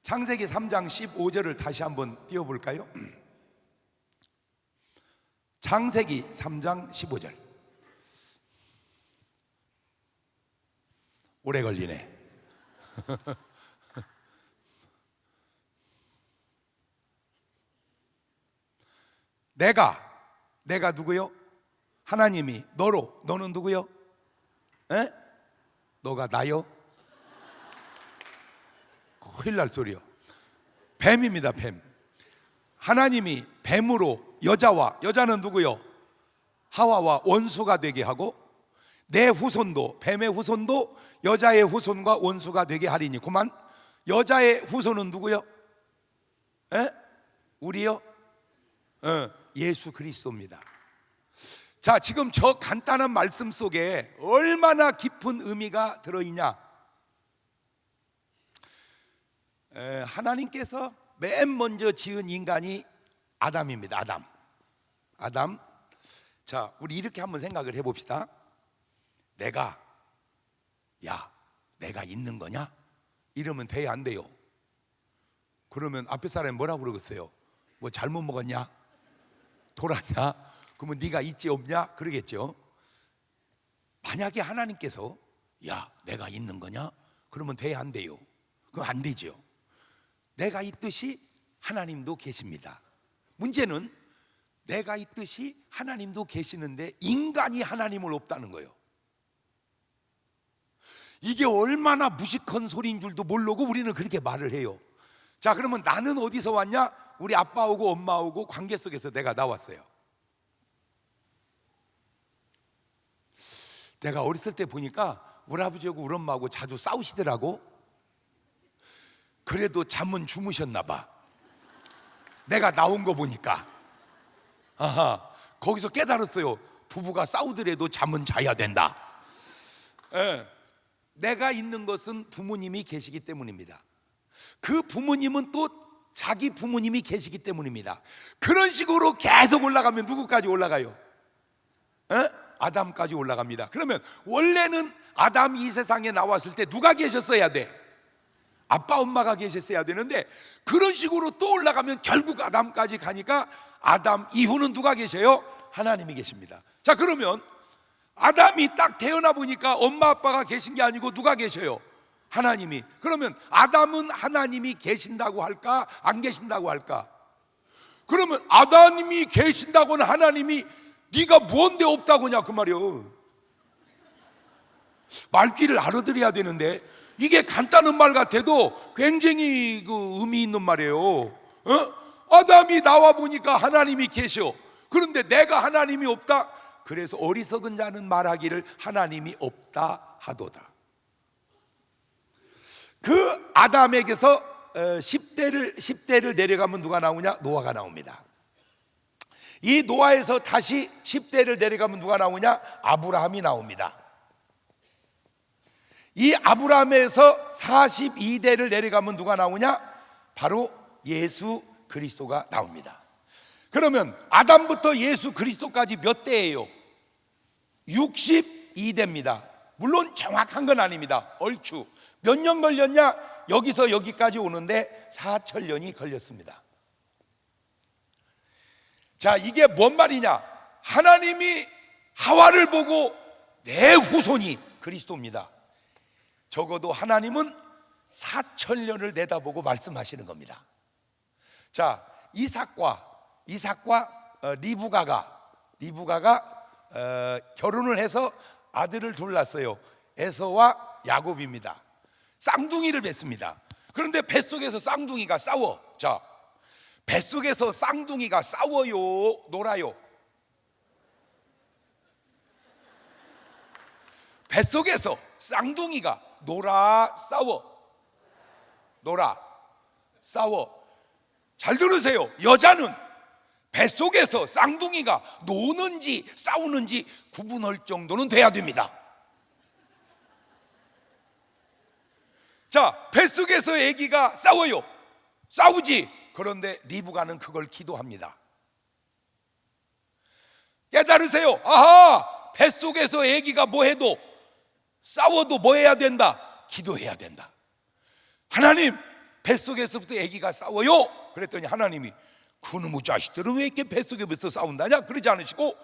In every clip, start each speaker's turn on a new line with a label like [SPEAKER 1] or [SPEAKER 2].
[SPEAKER 1] 창세기 3장 15절을 다시 한번 띄워볼까요? 창세기 3장 15절. 오래 걸리네. 내가 누구요? 하나님이 너는 누구요? 에? 너가 나요? 큰일 날 소리요. 뱀입니다. 뱀. 하나님이 뱀으로 여자는 누구요? 하와와 원수가 되게 하고 내 후손도, 뱀의 후손도 여자의 후손과 원수가 되게 하리니, 그만. 여자의 후손은 누구요? 에? 우리요? 예수 그리스도입니다. 자, 지금 저 간단한 말씀 속에 얼마나 깊은 의미가 들어있냐. 하나님께서 맨 먼저 지은 인간이 아담입니다. 아담. 자, 우리 이렇게 한번 생각을 해봅시다. 내가 있는 거냐? 이러면 돼, 안 돼요? 그러면 앞에 사람이 뭐라고 그러겠어요? 뭐 잘못 먹었냐? 돌았냐? 그러면 네가 있지 없냐? 그러겠죠. 만약에 하나님께서 내가 있는 거냐? 그러면 돼, 안 돼요? 그럼 안 되죠. 내가 있듯이 하나님도 계십니다. 문제는 내가 있듯이 하나님도 계시는데 인간이 하나님을 없다는 거예요. 이게 얼마나 무식한 소리인 줄도 모르고 우리는 그렇게 말을 해요. 자, 그러면 나는 어디서 왔냐? 우리 아빠하고 엄마하고 관계 속에서 내가 나왔어요. 내가 어렸을 때 보니까 우리 아버지하고 우리 엄마하고 자주 싸우시더라고. 그래도 잠은 주무셨나 봐. 내가 나온 거 보니까. 거기서 깨달았어요. 부부가 싸우더라도 잠은 자야 된다. 내가 있는 것은 부모님이 계시기 때문입니다. 그 부모님은 또 자기 부모님이 계시기 때문입니다. 그런 식으로 계속 올라가면 누구까지 올라가요? 아담까지 올라갑니다. 그러면 원래는 아담이 이 세상에 나왔을 때 누가 계셨어야 돼? 아빠 엄마가 계셨어야 되는데 그런 식으로 또 올라가면 결국 아담까지 가니까 아담 이후는 누가 계셔요? 하나님이 계십니다. 자, 그러면 아담이 딱 태어나 보니까 엄마 아빠가 계신 게 아니고 누가 계셔요? 하나님이. 그러면 아담은 하나님이 계신다고 할까? 안 계신다고 할까? 그러면 아담이 계신다고는 하나님이 네가 뭔데 없다고 하냐 그 말이요. 말귀를 알아들어야 되는데 이게 간단한 말 같아도 굉장히 의미 있는 말이에요. 아담이 나와 보니까 하나님이 계셔. 그런데 내가 하나님이 없다? 그래서 어리석은 자는 말하기를 하나님이 없다 하도다. 그 아담에게서 10대를 내려가면 누가 나오냐? 노아가 나옵니다. 이 노아에서 다시 10대를 내려가면 누가 나오냐? 아브라함이 나옵니다. 이 아브라함에서 42대를 내려가면 누가 나오냐? 바로 예수 그리스도가 나옵니다. 그러면 아담부터 예수 그리스도까지 몇 대예요? 62대입니다. 물론 정확한 건 아닙니다. 얼추 몇 년 걸렸냐? 여기서 여기까지 오는데 4천년이 걸렸습니다. 자, 이게 뭔 말이냐? 하나님이 하와를 보고 내 후손이 그리스도입니다. 적어도 하나님은 4천년을 내다보고 말씀하시는 겁니다. 자, 이삭과 리브가가 결혼을 해서 아들을 둘 낳았어요. 에서와 야곱입니다. 쌍둥이를 낳습니다. 그런데 뱃속에서 쌍둥이가 싸워. 자, 뱃속에서 쌍둥이가 싸워요, 놀아요? 뱃속에서 쌍둥이가 싸워. 잘 들으세요. 여자는 뱃속에서 쌍둥이가 노는지 싸우는지 구분할 정도는 돼야 됩니다. 자, 뱃속에서 아기가 싸우지. 그런데 리브가는 그걸 기도합니다. 깨달으세요. 아하, 뱃속에서 아기가 뭐 해도 싸워도 뭐 해야 된다? 기도해야 된다. 하나님, 뱃속에서부터 아기가 싸워요. 그랬더니 하나님이 그놈의 자식들은 왜 이렇게 뱃속에부터 싸운다냐? 그러지 않으시고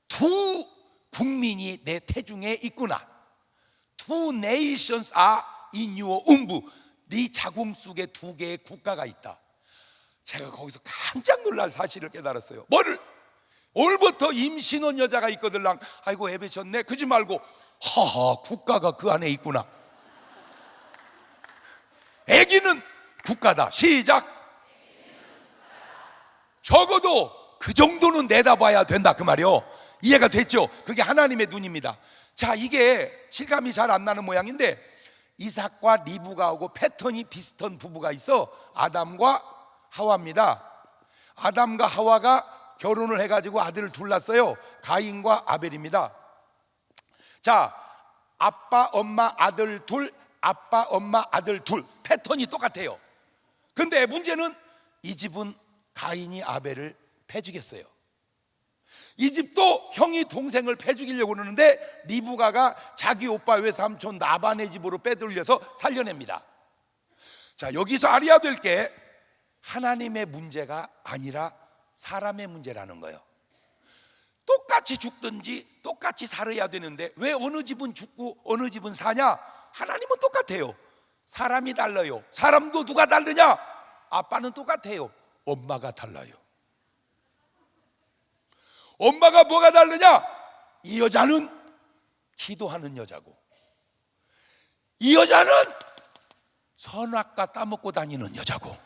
[SPEAKER 1] 두 국민이 내 태중에 있구나. Two nations are in your womb. 네 자궁 속에 두 개의 국가가 있다. 제가 거기서 깜짝 놀랄 사실을 깨달았어요. 뭐를? 오늘부터 임신한 여자가 있거들랑 아이고 애배셨네 그러지 말고 하하 국가가 그 안에 있구나. 아기는 국가다. 시작. 적어도 그 정도는 내다봐야 된다 그 말이요. 이해가 됐죠? 그게 하나님의 눈입니다. 자, 이게 실감이 잘 안 나는 모양인데 이삭과 리브가하고 패턴이 비슷한 부부가 있어. 아담과 하와입니다. 아담과 하와가 결혼을 해가지고 아들을 둘 낳았어요. 가인과 아벨입니다. 자, 아빠 엄마 아들 둘, 아빠 엄마 아들 둘, 패턴이 똑같아요. 근데 문제는 이 집은 가인이 아벨을 패죽였어요. 이 집도 형이 동생을 패죽이려고 그러는데 리브가가 자기 오빠 외삼촌 나반의 집으로 빼돌려서 살려냅니다. 자, 여기서 알아야 될 게 하나님의 문제가 아니라 사람의 문제라는 거예요. 똑같이 죽든지 똑같이 살아야 되는데 왜 어느 집은 죽고 어느 집은 사냐? 하나님은 똑같아요. 사람이 달라요. 사람도 누가 다르냐? 아빠는 똑같아요. 엄마가 달라요. 엄마가 뭐가 다르냐? 이 여자는 기도하는 여자고 이 여자는 선악과 따먹고 다니는 여자고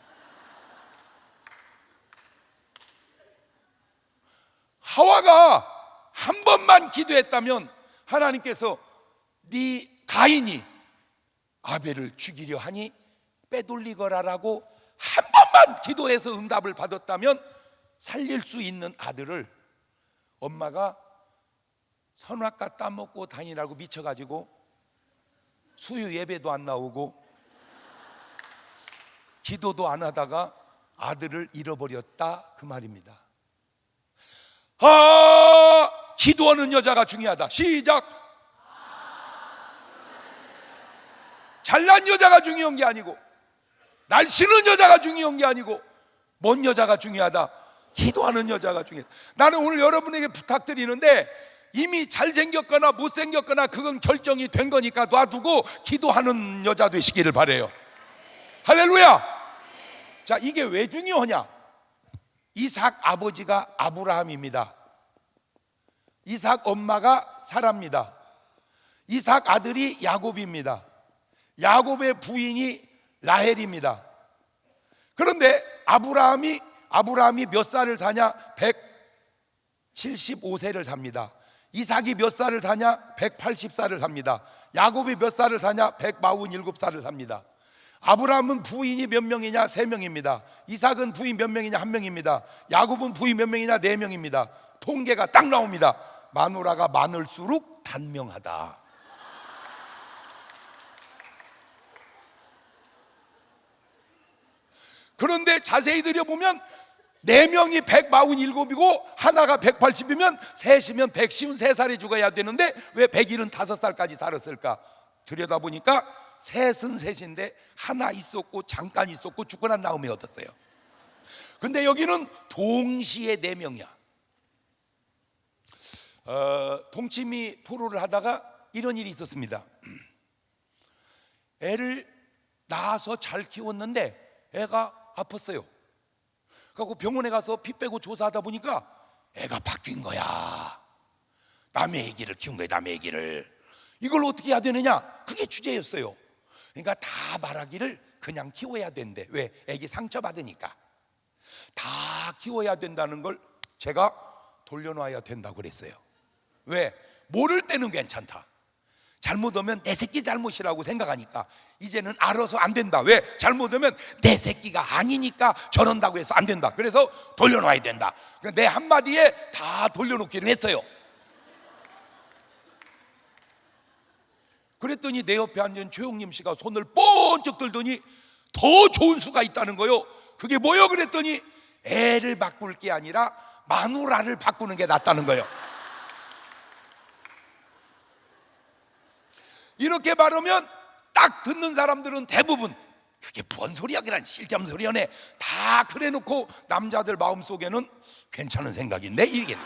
[SPEAKER 1] 하와가 한 번만 기도했다면 하나님께서 네 가인이 아벨을 죽이려 하니 빼돌리거라라고 한 번만 기도해서 응답을 받았다면 살릴 수 있는 아들을 엄마가 선악과 따먹고 다니라고 미쳐가지고 수요 예배도 안 나오고 기도도 안 하다가 아들을 잃어버렸다 그 말입니다. 기도하는 여자가 중요하다. 시작. 잘난 여자가 중요한 게 아니고 날씬한 여자가 중요한 게 아니고 뭔 여자가 중요하다? 기도하는 여자가 중요하다. 나는 오늘 여러분에게 부탁드리는데 이미 잘생겼거나 못생겼거나 그건 결정이 된 거니까 놔두고 기도하는 여자 되시기를 바라요. 할렐루야. 자, 이게 왜 중요하냐? 이삭 아버지가 아브라함입니다. 이삭 엄마가 사라입니다. 이삭 아들이 야곱입니다. 야곱의 부인이 라헬입니다. 그런데 아브라함이 몇 살을 사냐? 175세를 삽니다. 이삭이 몇 살을 사냐? 180살을 삽니다. 야곱이 몇 살을 사냐? 147살을 삽니다. 아브라함은 부인이 몇 명이냐? 3명입니다. 이삭은 부인 몇 명이냐? 1명입니다. 야곱은 부인 몇 명이냐? 4명입니다. 통계가 딱 나옵니다. 마누라가 많을수록 단명하다. 그런데 자세히 들여보면 4명이 147이고 하나가 180이면 셋이면 153살에 죽어야 되는데 왜 175살까지 살았을까? 들여다보니까 셋은 셋인데 하나 있었고 잠깐 있었고 죽고 난 다음에 얻었어요. 근데 여기는 동시에 4명이야. 동치미 프로를 하다가 이런 일이 있었습니다. 애를 낳아서 잘 키웠는데 애가 아팠어요. 그래서 병원에 가서 피 빼고 조사하다 보니까 애가 바뀐 거야. 남의 애기를 키운 거야. 남의 애기를. 이걸 어떻게 해야 되느냐? 그게 주제였어요. 그러니까 다 말하기를 그냥 키워야 된대. 왜? 애기 상처받으니까. 다 키워야 된다는 걸 제가 돌려놔야 된다고 그랬어요. 왜? 모를 때는 괜찮다. 잘못하면 내 새끼 잘못이라고 생각하니까 이제는 알아서 안 된다. 왜? 잘못하면 내 새끼가 아니니까 저런다고 해서 안 된다. 그래서 돌려놔야 된다. 내 한마디에 다 돌려놓기로 했어요. 그랬더니 내 옆에 앉은 최용림 씨가 손을 번쩍 들더니 더 좋은 수가 있다는 거요. 그게 뭐요? 그랬더니 애를 바꿀 게 아니라 마누라를 바꾸는 게 낫다는 거예요. 이렇게 말하면 딱 듣는 사람들은 대부분 그게 뭔 소리야, 그런 쓸데없는 소리야네. 다 그래놓고 남자들 마음속에는 괜찮은 생각인데 이게.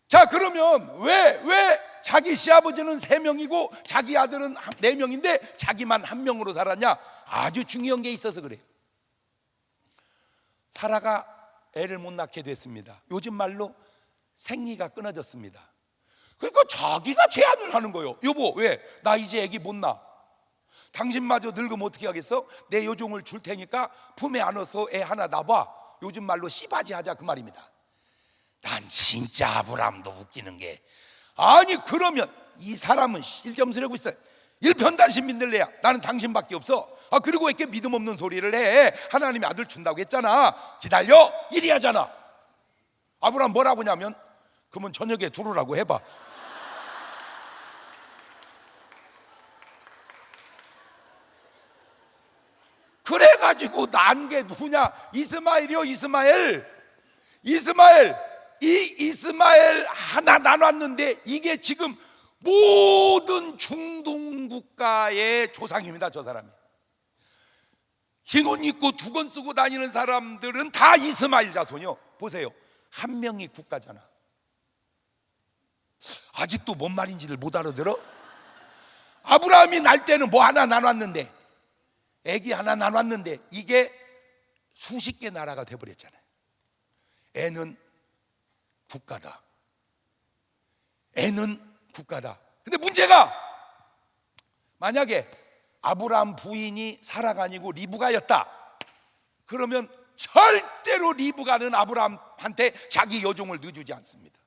[SPEAKER 1] 자, 그러면 왜 자기 시아버지는 3명이고 자기 아들은 4명인데 자기만 1명으로 살았냐? 아주 중요한 게 있어서 그래요. 사라가 애를 못 낳게 됐습니다. 요즘 말로 생리가 끊어졌습니다. 그러니까 자기가 제안을 하는 거예요. 여보, 왜? 나 이제 애기 못 낳아. 당신마저 늙으면 어떻게 하겠어? 내 요종을 줄 테니까 품에 안아서 애 하나 낳아봐. 요즘 말로 씨바지 하자, 그 말입니다. 난 진짜 아브라함도 웃기는 게, 아니 그러면 이 사람은 실점스러고 있어요. 일편단심 믿을래야 나는 당신밖에 없어. 아, 그리고 왜 이렇게 믿음 없는 소리를 해? 하나님이 아들 준다고 했잖아. 기다려, 이리 하잖아. 아브라함 뭐라고 하냐면, 그러면 저녁에 두르라고 해봐. 그래가지고 난 게 누구냐? 이스마엘이요. 이스마엘. 이 이스마엘 하나 나눴는데 이게 지금 모든 중동 국가의 조상입니다. 저 사람이 흰 옷 입고 두건 쓰고 다니는 사람들은 다 이스마엘 자손이요. 보세요, 1명이 국가잖아. 아직도 뭔 말인지를 못 알아들어? 아브라함이 날 때는 뭐 하나 나눴는데, 애기 하나 나눴는데 이게 수십 개 나라가 돼버렸잖아요. 애는 국가다. 애는 국가다. 근데 문제가, 만약에 아브라함 부인이 사라가 아니고 리브가였다, 그러면 절대로 리브가는 아브라함한테 자기 여종을 넣어주지 않습니다.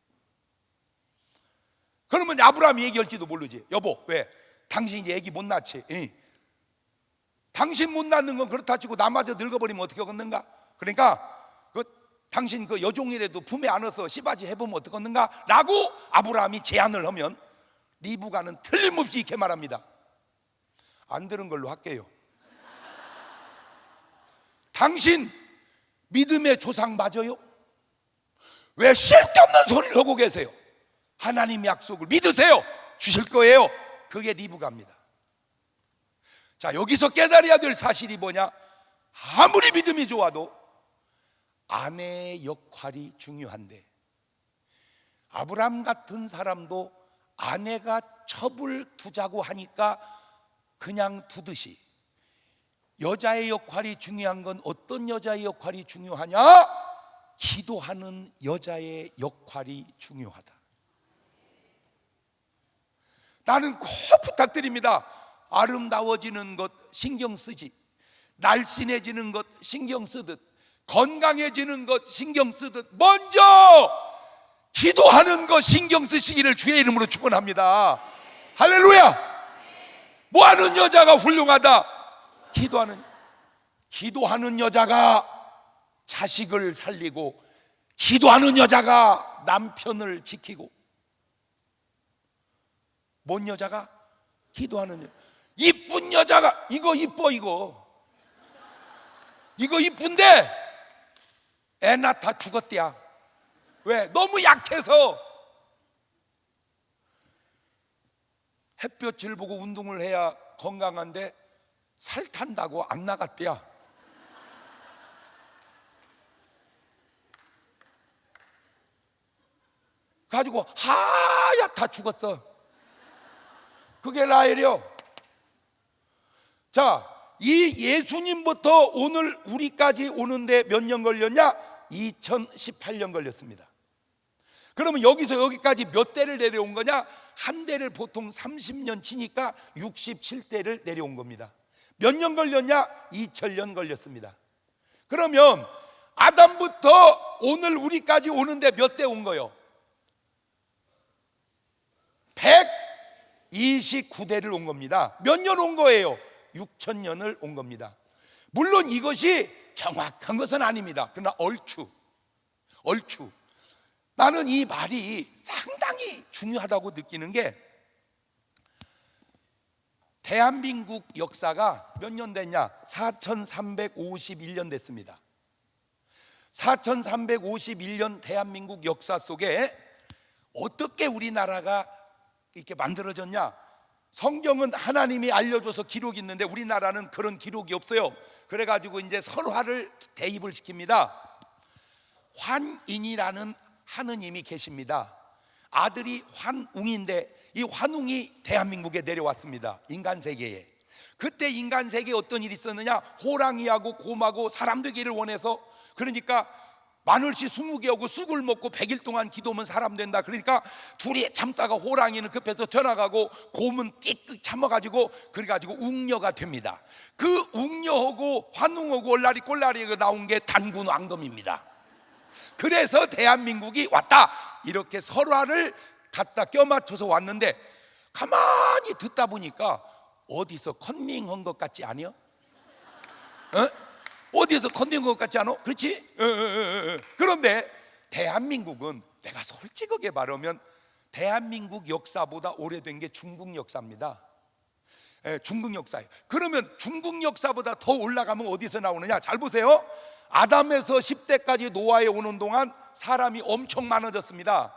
[SPEAKER 1] 그러면 아브라함이 얘기할지도 모르지. 여보, 왜? 당신 이제 애기 못 낳지? 당신 못 낳는 건 그렇다 치고 나마저 늙어버리면 어떻게 걷는가? 그러니까 당신 그 여종이라도 품에 안아서 씨바지 해보면 어떻겠는가? 라고 아브라함이 제안을 하면 리브가는 틀림없이 이렇게 말합니다. 안 들은 걸로 할게요. 당신 믿음의 조상 맞아요? 왜 쓸데없는 소리를 하고 계세요? 하나님 약속을 믿으세요. 주실 거예요. 그게 리브가입니다. 자, 여기서 깨달아야 될 사실이 뭐냐? 아무리 믿음이 좋아도 아내의 역할이 중요한데, 아브라함 같은 사람도 아내가 첩을 두자고 하니까 그냥 두듯이 여자의 역할이 중요한 건, 어떤 여자의 역할이 중요하냐? 기도하는 여자의 역할이 중요하다. 나는 꼭 부탁드립니다. 아름다워지는 것 신경 쓰지, 날씬해지는 것 신경 쓰듯, 건강해지는 것 신경 쓰듯 먼저 기도하는 것 신경 쓰시기를 주의 이름으로 축원합니다. 할렐루야. 뭐하는 여자가 훌륭하다? 기도하는 여자가 자식을 살리고, 기도하는 여자가 남편을 지키고. 뭔 여자가? 기도하는 여자. 이쁜 여자가, 이거 이뻐, 이거 이쁜데 애 낳다 죽었대야. 왜? 너무 약해서. 햇볕을 보고 운동을 해야 건강한데 살 탄다고 안 나갔대야. 가지고 하얗다 죽었어. 그게 라헬이요. 자, 이 예수님부터 오늘 우리까지 오는데 몇 년 걸렸냐? 2018년 걸렸습니다. 그러면 여기서 여기까지 몇 대를 내려온 거냐? 한 대를 보통 30년 치니까 67대를 내려온 겁니다. 몇 년 걸렸냐? 2000년 걸렸습니다. 그러면 아담부터 오늘 우리까지 오는데 몇 대 온 거요? 129대를 온 겁니다. 몇 년 온 거예요? 6000년을 온 겁니다. 물론 이것이 정확한 것은 아닙니다. 그러나 얼추. 나는 이 말이 상당히 중요하다고 느끼는 게, 대한민국 역사가 몇 년 됐냐? 4351년 됐습니다. 4351년 대한민국 역사 속에 어떻게 우리나라가 이렇게 만들어졌냐? 성경은 하나님이 알려줘서 기록이 있는데 우리나라는 그런 기록이 없어요. 그래가지고 이제 설화를 대입을 시킵니다. 환인이라는 하느님이 계십니다. 아들이 환웅인데 이 환웅이 대한민국에 내려왔습니다. 인간 세계에. 그때 인간 세계에 어떤 일이 있었느냐? 호랑이하고 곰하고 사람 되기를 원해서, 그러니까 마늘씨 20개하고 쑥을 먹고 100일 동안 기도하면 사람 된다. 그러니까 둘이 참다가 호랑이는 급해서 튀어나가고 곰은 끽끽 참아가지고 그래가지고 웅녀가 됩니다. 그 웅녀하고 환웅하고 얼라리 꼴라리가 나온 게 단군 왕검입니다. 그래서 대한민국이 왔다, 이렇게 설화를 갖다 껴맞춰서 왔는데, 가만히 듣다 보니까 어디서 컨닝한 것 같지 않아요? 어디서 컨닝한 것 같지 않아? 그렇지? 그런데 대한민국은, 내가 솔직하게 말하면 대한민국 역사보다 오래된 게 중국 역사입니다. 중국 역사예요. 그러면 중국 역사보다 더 올라가면 어디서 나오느냐? 잘 보세요. 아담에서 10대까지 노아에 오는 동안 사람이 엄청 많아졌습니다.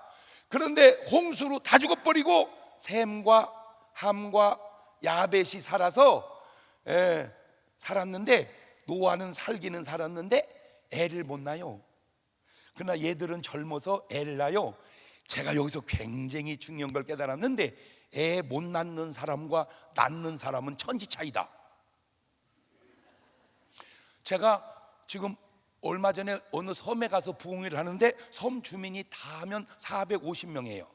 [SPEAKER 1] 그런데 홍수로 다 죽어버리고 셈과 함과 야벳이 살았는데, 노아는 살기는 살았는데 애를 못 낳아요. 그러나 얘들은 젊어서 애를 낳아요. 제가 여기서 굉장히 중요한 걸 깨달았는데, 애 못 낳는 사람과 낳는 사람은 천지 차이다. 제가 지금 얼마 전에 어느 섬에 가서 부흥회를 하는데 섬 주민이 다 하면 450명이에요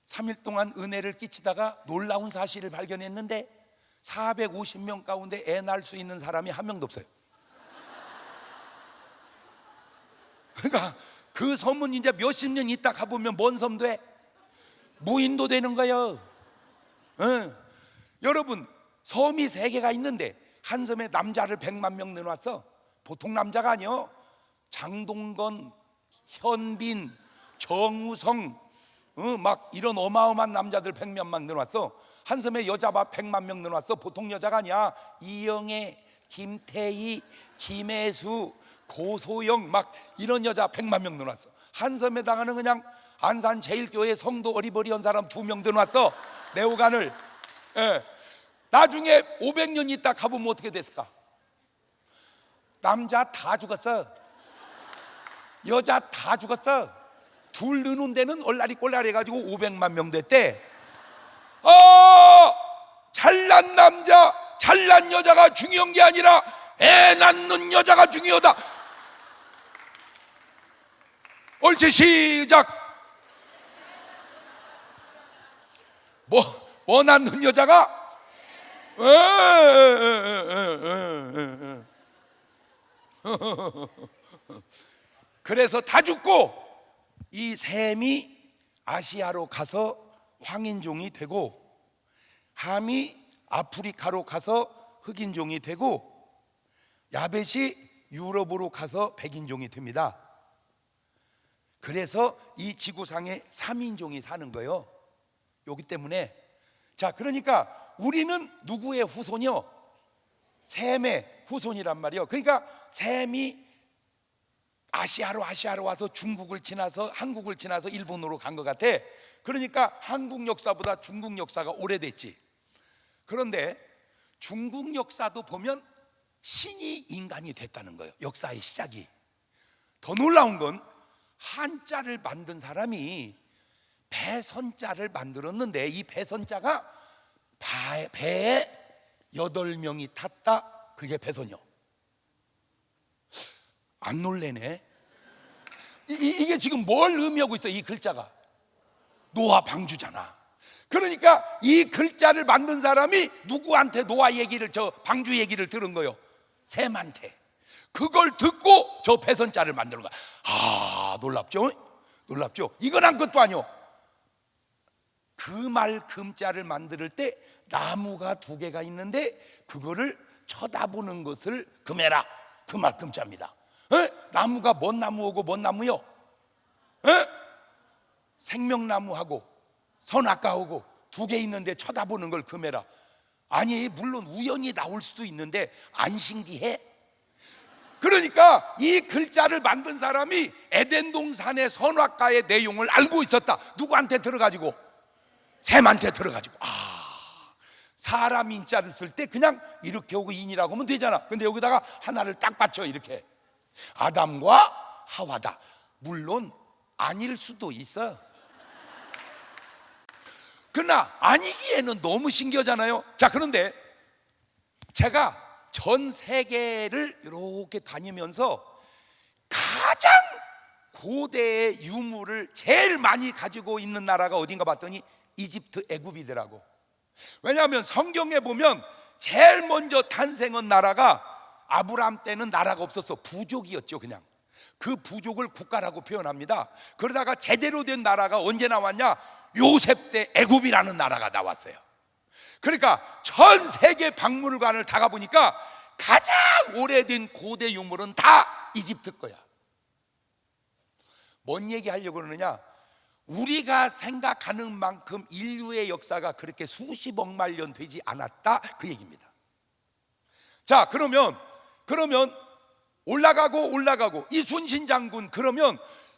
[SPEAKER 1] 3일 동안 은혜를 끼치다가 놀라운 사실을 발견했는데 450명 가운데 애 낳을 수 있는 사람이 한 명도 없어요. 그러니까 그 섬은 이제 몇십 년 있다 가보면 뭔 섬도 해? 무인도 되는 거예요. 여러분, 섬이 3개가 있는데 한 섬에 남자를 100만 명 내놨어. 보통 남자가 아니요. 장동건, 현빈, 정우성, 막 이런 어마어마한 남자들 100몇만 내놨어. 한 섬에 여자 봐 100만 명 내놨어. 보통 여자가 아니야. 이영애, 김태희, 김혜수, 고소영, 막 이런 여자 100만 명 내놨어. 한 섬에다가는 그냥 안산 제일교회 성도 어리버리한 사람 2명 내놨어. 내오간을. 나중에 500년 있다 가보면 어떻게 됐을까? 남자 다 죽었어. 여자 다 죽었어. 둘 넣는 데는 얼라리 꼴라리 해가지고 500만 명 됐대. 잘난 남자, 잘난 여자가 중요한 게 아니라 애 낳는 여자가 중요하다. 옳지, 시작. 뭐 낳는 여자가? 그래서 다 죽고 이 셈이 아시아로 가서 황인종이 되고, 함이 아프리카로 가서 흑인종이 되고, 야벳이 유럽으로 가서 백인종이 됩니다. 그래서 이 지구상에 3인종이 사는 거예요. 여기 때문에. 자, 그러니까 우리는 누구의 후손이요? 셈의 후손이란 말이요. 그러니까 셈이 아시아로 와서 중국을 지나서 한국을 지나서 일본으로 간 것 같아. 그러니까 한국 역사보다 중국 역사가 오래됐지. 그런데 중국 역사도 보면 신이 인간이 됐다는 거예요. 역사의 시작이. 더 놀라운 건 한자를 만든 사람이 배선자를 만들었는데, 이 배선자가 배에 8명이 탔다. 그게 배선이요. 안 놀래네. 이게 지금 뭘 의미하고 있어? 이 글자가 노아 방주잖아. 그러니까 이 글자를 만든 사람이 누구한테 노아 얘기를, 저 방주 얘기를 들은 거예요? 셈한테. 그걸 듣고 저 배선자를 만드는 거야. 놀랍죠? 놀랍죠? 이건 한 것도 아니요. 그 말 금자를 만들 때 나무가 2개가 있는데 그거를 쳐다보는 것을 금해라. 그 말 금자입니다. 나무가 뭔 나무하고 뭔 나무요? 생명나무하고 선악과하고 2개 있는데 쳐다보는 걸 금해라. 아니, 물론 우연히 나올 수도 있는데 안 신기해? 그러니까 이 글자를 만든 사람이 에덴 동산의 선악과의 내용을 알고 있었다. 누구한테 들어가지고? 샘한테 들어가지고. 사람 인자를 쓸 때 그냥 이렇게 오고 인이라고 하면 되잖아. 근데 여기다가 하나를 딱 받쳐 이렇게. 아담과 하와다. 물론 아닐 수도 있어. 그러나 아니기에는 너무 신기하잖아요. 자, 그런데 제가 전 세계를 이렇게 다니면서 가장 고대의 유물을 제일 많이 가지고 있는 나라가 어딘가 봤더니 이집트, 애굽이더라고. 왜냐하면 성경에 보면 제일 먼저 탄생한 나라가 아브라함 때는 나라가 없었어. 부족이었죠. 그냥 그 부족을 국가라고 표현합니다. 그러다가 제대로 된 나라가 언제 나왔냐? 요셉 때 애굽이라는 나라가 나왔어요. 그러니까 전 세계 박물관을 다 가보니까 가장 오래된 고대 유물은 다 이집트 거야. 뭔 얘기 하려고 그러느냐? 우리가 생각하는 만큼 인류의 역사가 그렇게 수십억만 년 되지 않았다, 그 얘기입니다. 자, 그러면 올라가고 이순신 장군, 그러면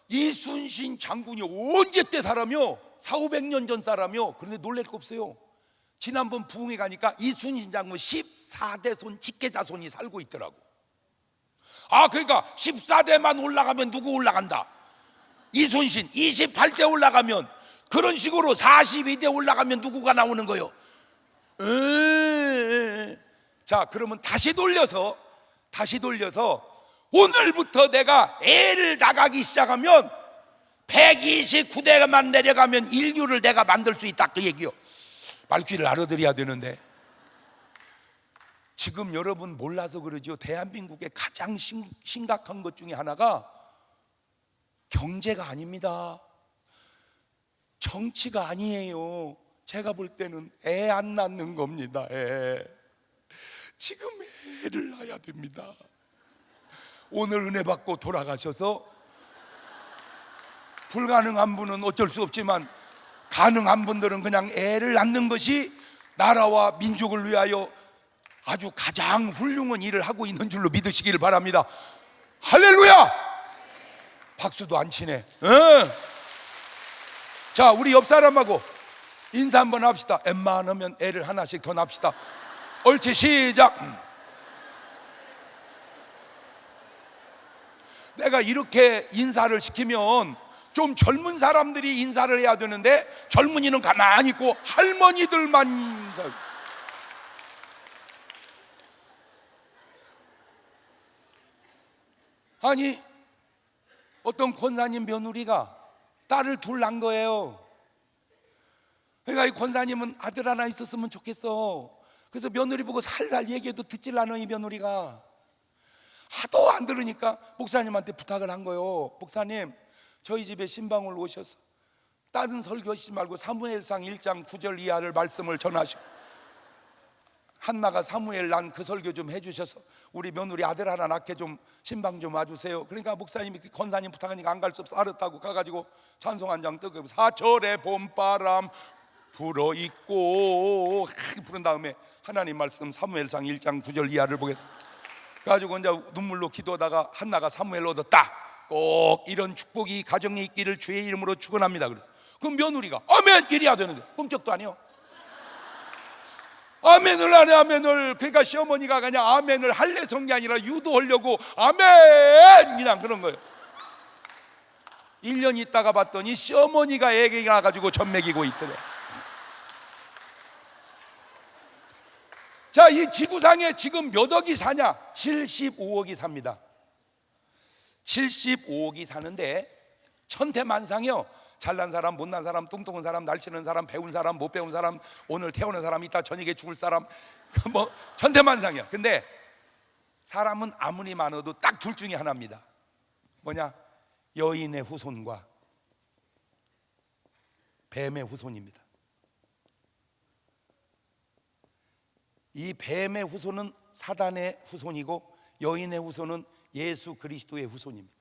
[SPEAKER 1] 이순신 장군이 언제 때 사람이요? 400~500년 전 사람이요. 그런데 놀랄 거 없어요. 지난번 부흥회 가니까 이순신 장군 14대손 직계자손이 살고 있더라고. 그러니까 14대만 올라가면 누구 올라간다? 이순신. 28대 올라가면, 그런 식으로 42대 올라가면 누구가 나오는 거요? 자, 그러면 다시 돌려서 오늘부터 내가 애를 나가기 시작하면 129대만 내려가면 인류를 내가 만들 수 있다, 그 얘기요. 말귀를 알아들어야 되는데 지금 여러분 몰라서 그러죠. 대한민국의 가장 심각한 것 중에 하나가 경제가 아닙니다. 정치가 아니에요. 제가 볼 때는 애 안 낳는 겁니다. 지금 애를 낳아야 됩니다. 오늘 은혜 받고 돌아가셔서 불가능한 분은 어쩔 수 없지만 가능한 분들은 그냥 애를 낳는 것이 나라와 민족을 위하여 아주 가장 훌륭한 일을 하고 있는 줄로 믿으시기를 바랍니다. 할렐루야! 박수도 안 치네. 자, 우리 옆 사람하고 인사 한번 합시다. 웬만하면 애를 하나씩 더 낳읍시다. 옳지, 시작. 내가 이렇게 인사를 시키면 좀 젊은 사람들이 인사를 해야 되는데 젊은이는 가만히 있고 할머니들만 인사. 아니, 어떤 권사님 며느리가 딸을 둘 낳은 거예요. 그러니까 이 권사님은 아들 하나 있었으면 좋겠어. 그래서 며느리 보고 살살 얘기해도 듣질 않아. 이 며느리가 하도 안 들으니까 목사님한테 부탁을 한 거예요. 목사님, 저희 집에 신방을 오셔서 다른 설교하시지 말고 사무엘상 1장 9절 이하를 말씀을 전하시고 한나가 사무엘 난 그 설교 좀 해주셔서 우리 며느리 아들 하나 낳게 좀 신방 좀 와주세요. 그러니까 목사님이 권사님 부탁하니까 안 갈 수 없어 알았다고 가가지고 찬송 한 장 뜨고 사철의 봄바람 불어있고 부른 다음에 하나님 말씀 사무엘상 1장 9절 이하를 보겠습니다. 그래가지고 이제 눈물로 기도하다가 한나가 사무엘 얻었다. 꼭 이런 축복이 가정에 있기를 주의 이름으로 축원합니다. 그래서 그럼 며느리가 아멘 이래야 되는데 끔찍도 아니요. 아멘을 안 해. 아멘을. 그러니까 시어머니가 그냥 아멘을 할래 성이 아니라 유도하려고 아멘 그냥 그런 거예요. 1년 있다가 봤더니 시어머니가 애기가 나가지고 젖 먹이고 있더래. 자, 이 지구상에 지금 몇 억이 사냐? 75억이 삽니다. 75억이 사는데 천태만상이요. 잘난 사람, 못난 사람, 뚱뚱한 사람, 날씬한 사람, 배운 사람, 못 배운 사람, 오늘 태어난 사람, 이따 저녁에 죽을 사람, 뭐 천태만상이야. 근데 사람은 아무리 많아도 딱 둘 중에 하나입니다. 뭐냐? 여인의 후손과 뱀의 후손입니다. 이 뱀의 후손은 사단의 후손이고 여인의 후손은 예수 그리스도의 후손입니다.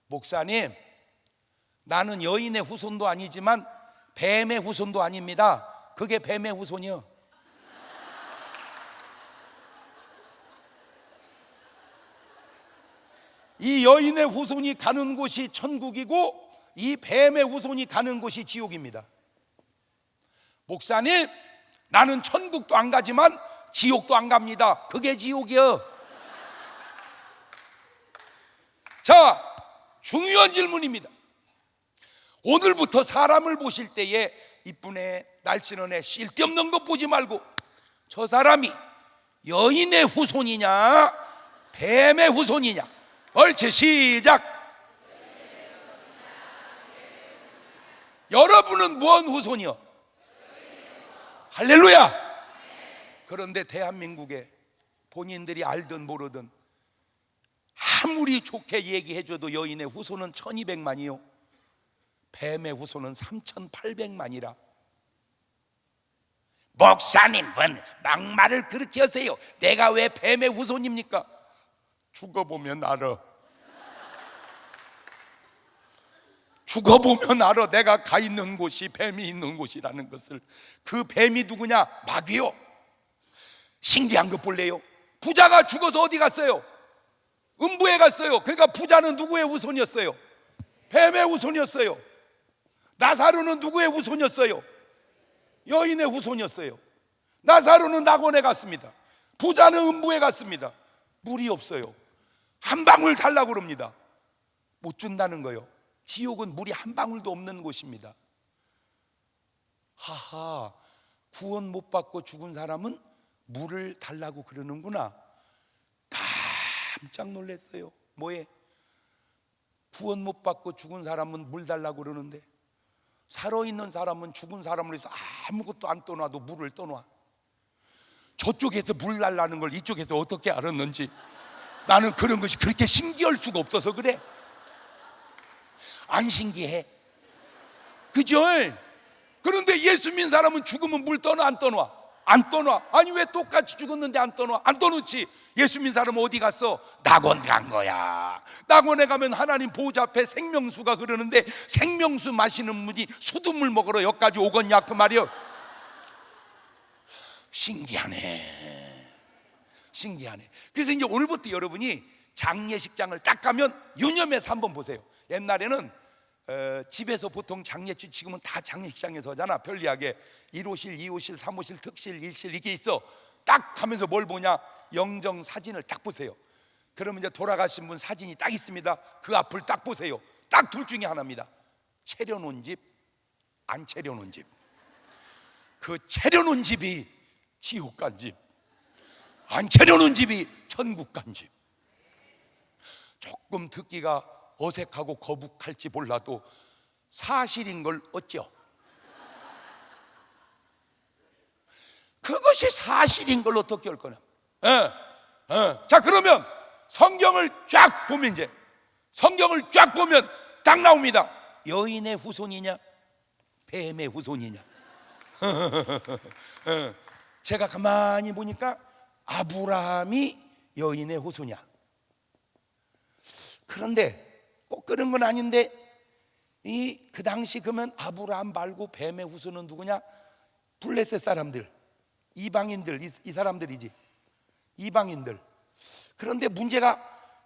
[SPEAKER 1] 목사님, 나는 여인의 후손도 아니지만 뱀의 후손도 아닙니다. 그게 뱀의 후손이요. 이 여인의 후손이 가는 곳이 천국이고 이 뱀의 후손이 가는 곳이 지옥입니다. 목사님, 나는 천국도 안 가지만 지옥도 안 갑니다. 그게 지옥이요. 자, 중요한 질문입니다. 오늘부터 사람을 보실 때에 이쁜 애, 날씬한 애, 쓸데없는 것 보지 말고 저 사람이 여인의 후손이냐 뱀의 후손이냐. 옳지, 시작. 여러분은 무슨 후손이요? 할렐루야. 그런데 대한민국에 본인들이 알든 모르든 아무리 좋게 얘기해줘도 여인의 후손은 1200만이요 뱀의 후손은 3800만이라. 목사님, 뭔 막말을 그렇게 하세요? 내가 왜 뱀의 후손입니까? 죽어보면 알아. 죽어보면 알아. 내가 가 있는 곳이 뱀이 있는 곳이라는 것을. 그 뱀이 누구냐? 마귀요. 신기한 것 볼래요? 부자가 죽어서 어디 갔어요? 음부에 갔어요. 그러니까 부자는 누구의 후손이었어요? 뱀의 후손이었어요. 나사로는 누구의 후손이었어요? 여인의 후손이었어요. 나사로는 낙원에 갔습니다. 부자는 음부에 갔습니다. 물이 없어요. 한 방울 달라고 그럽니다. 못 준다는 거예요. 지옥은 물이 한 방울도 없는 곳입니다. 하하, 구원 못 받고 죽은 사람은 물을 달라고 그러는구나. 깜짝 놀랐어요. 뭐에? 구원 못 받고 죽은 사람은 물 달라고 그러는데 살아있는 사람은 죽은 사람을 해서 아무것도 안 떠놔도 물을 떠놔. 저쪽에서 물 달라는 걸 이쪽에서 어떻게 알았는지 나는 그런 것이 그렇게 신기할 수가 없어서 그래. 안 신기해? 그죠? 그런데 예수 믿는 사람은 죽으면 물 떠나 안 떠나? 안 떠나. 아니 왜 똑같이 죽었는데 안 떠나? 안 떠놓지. 예수 믿는 사람은 어디 갔어? 낙원 간 거야. 낙원에 가면 하나님 보좌 앞에 생명수가 흐르는데 생명수 마시는 분이 수돗물 먹으러 여기까지 오겠냐 그 말이요. 신기하네. 신기하네. 그래서 이제 오늘부터 여러분이 장례식장을 딱 가면 유념해서 한번 보세요. 옛날에는 집에서 보통 장례식, 지금은 다 장례식장에서 하잖아. 편리하게 1호실, 2호실, 3호실, 특실, 1실 이게 있어. 딱 가면서 뭘 보냐? 영정 사진을 딱 보세요. 그러면 이제 돌아가신 분 사진이 딱 있습니다. 그 앞을 딱 보세요. 딱 둘 중에 하나입니다. 차려놓은 집, 안 차려놓은 집. 그 차려놓은 집이 지옥 간 집, 안 차려놓은 집이 천국 간 집. 조금 듣기가 어색하고 거북할지 몰라도 사실인 걸 어쩌? 그것이 사실인 걸 어떻게 할 거냐? 자, 그러면 성경을 쫙 보면 이제 성경을 쫙 보면 딱 나옵니다. 여인의 후손이냐 뱀의 후손이냐. 제가 가만히 보니까 아브라함이 여인의 후손이야. 그런데 꼭 그런 건 아닌데 그 당시 그러면 아브라함 말고 뱀의 후손은 누구냐? 블레셋 사람들, 이방인들, 이 사람들이지. 이방인들. 그런데 문제가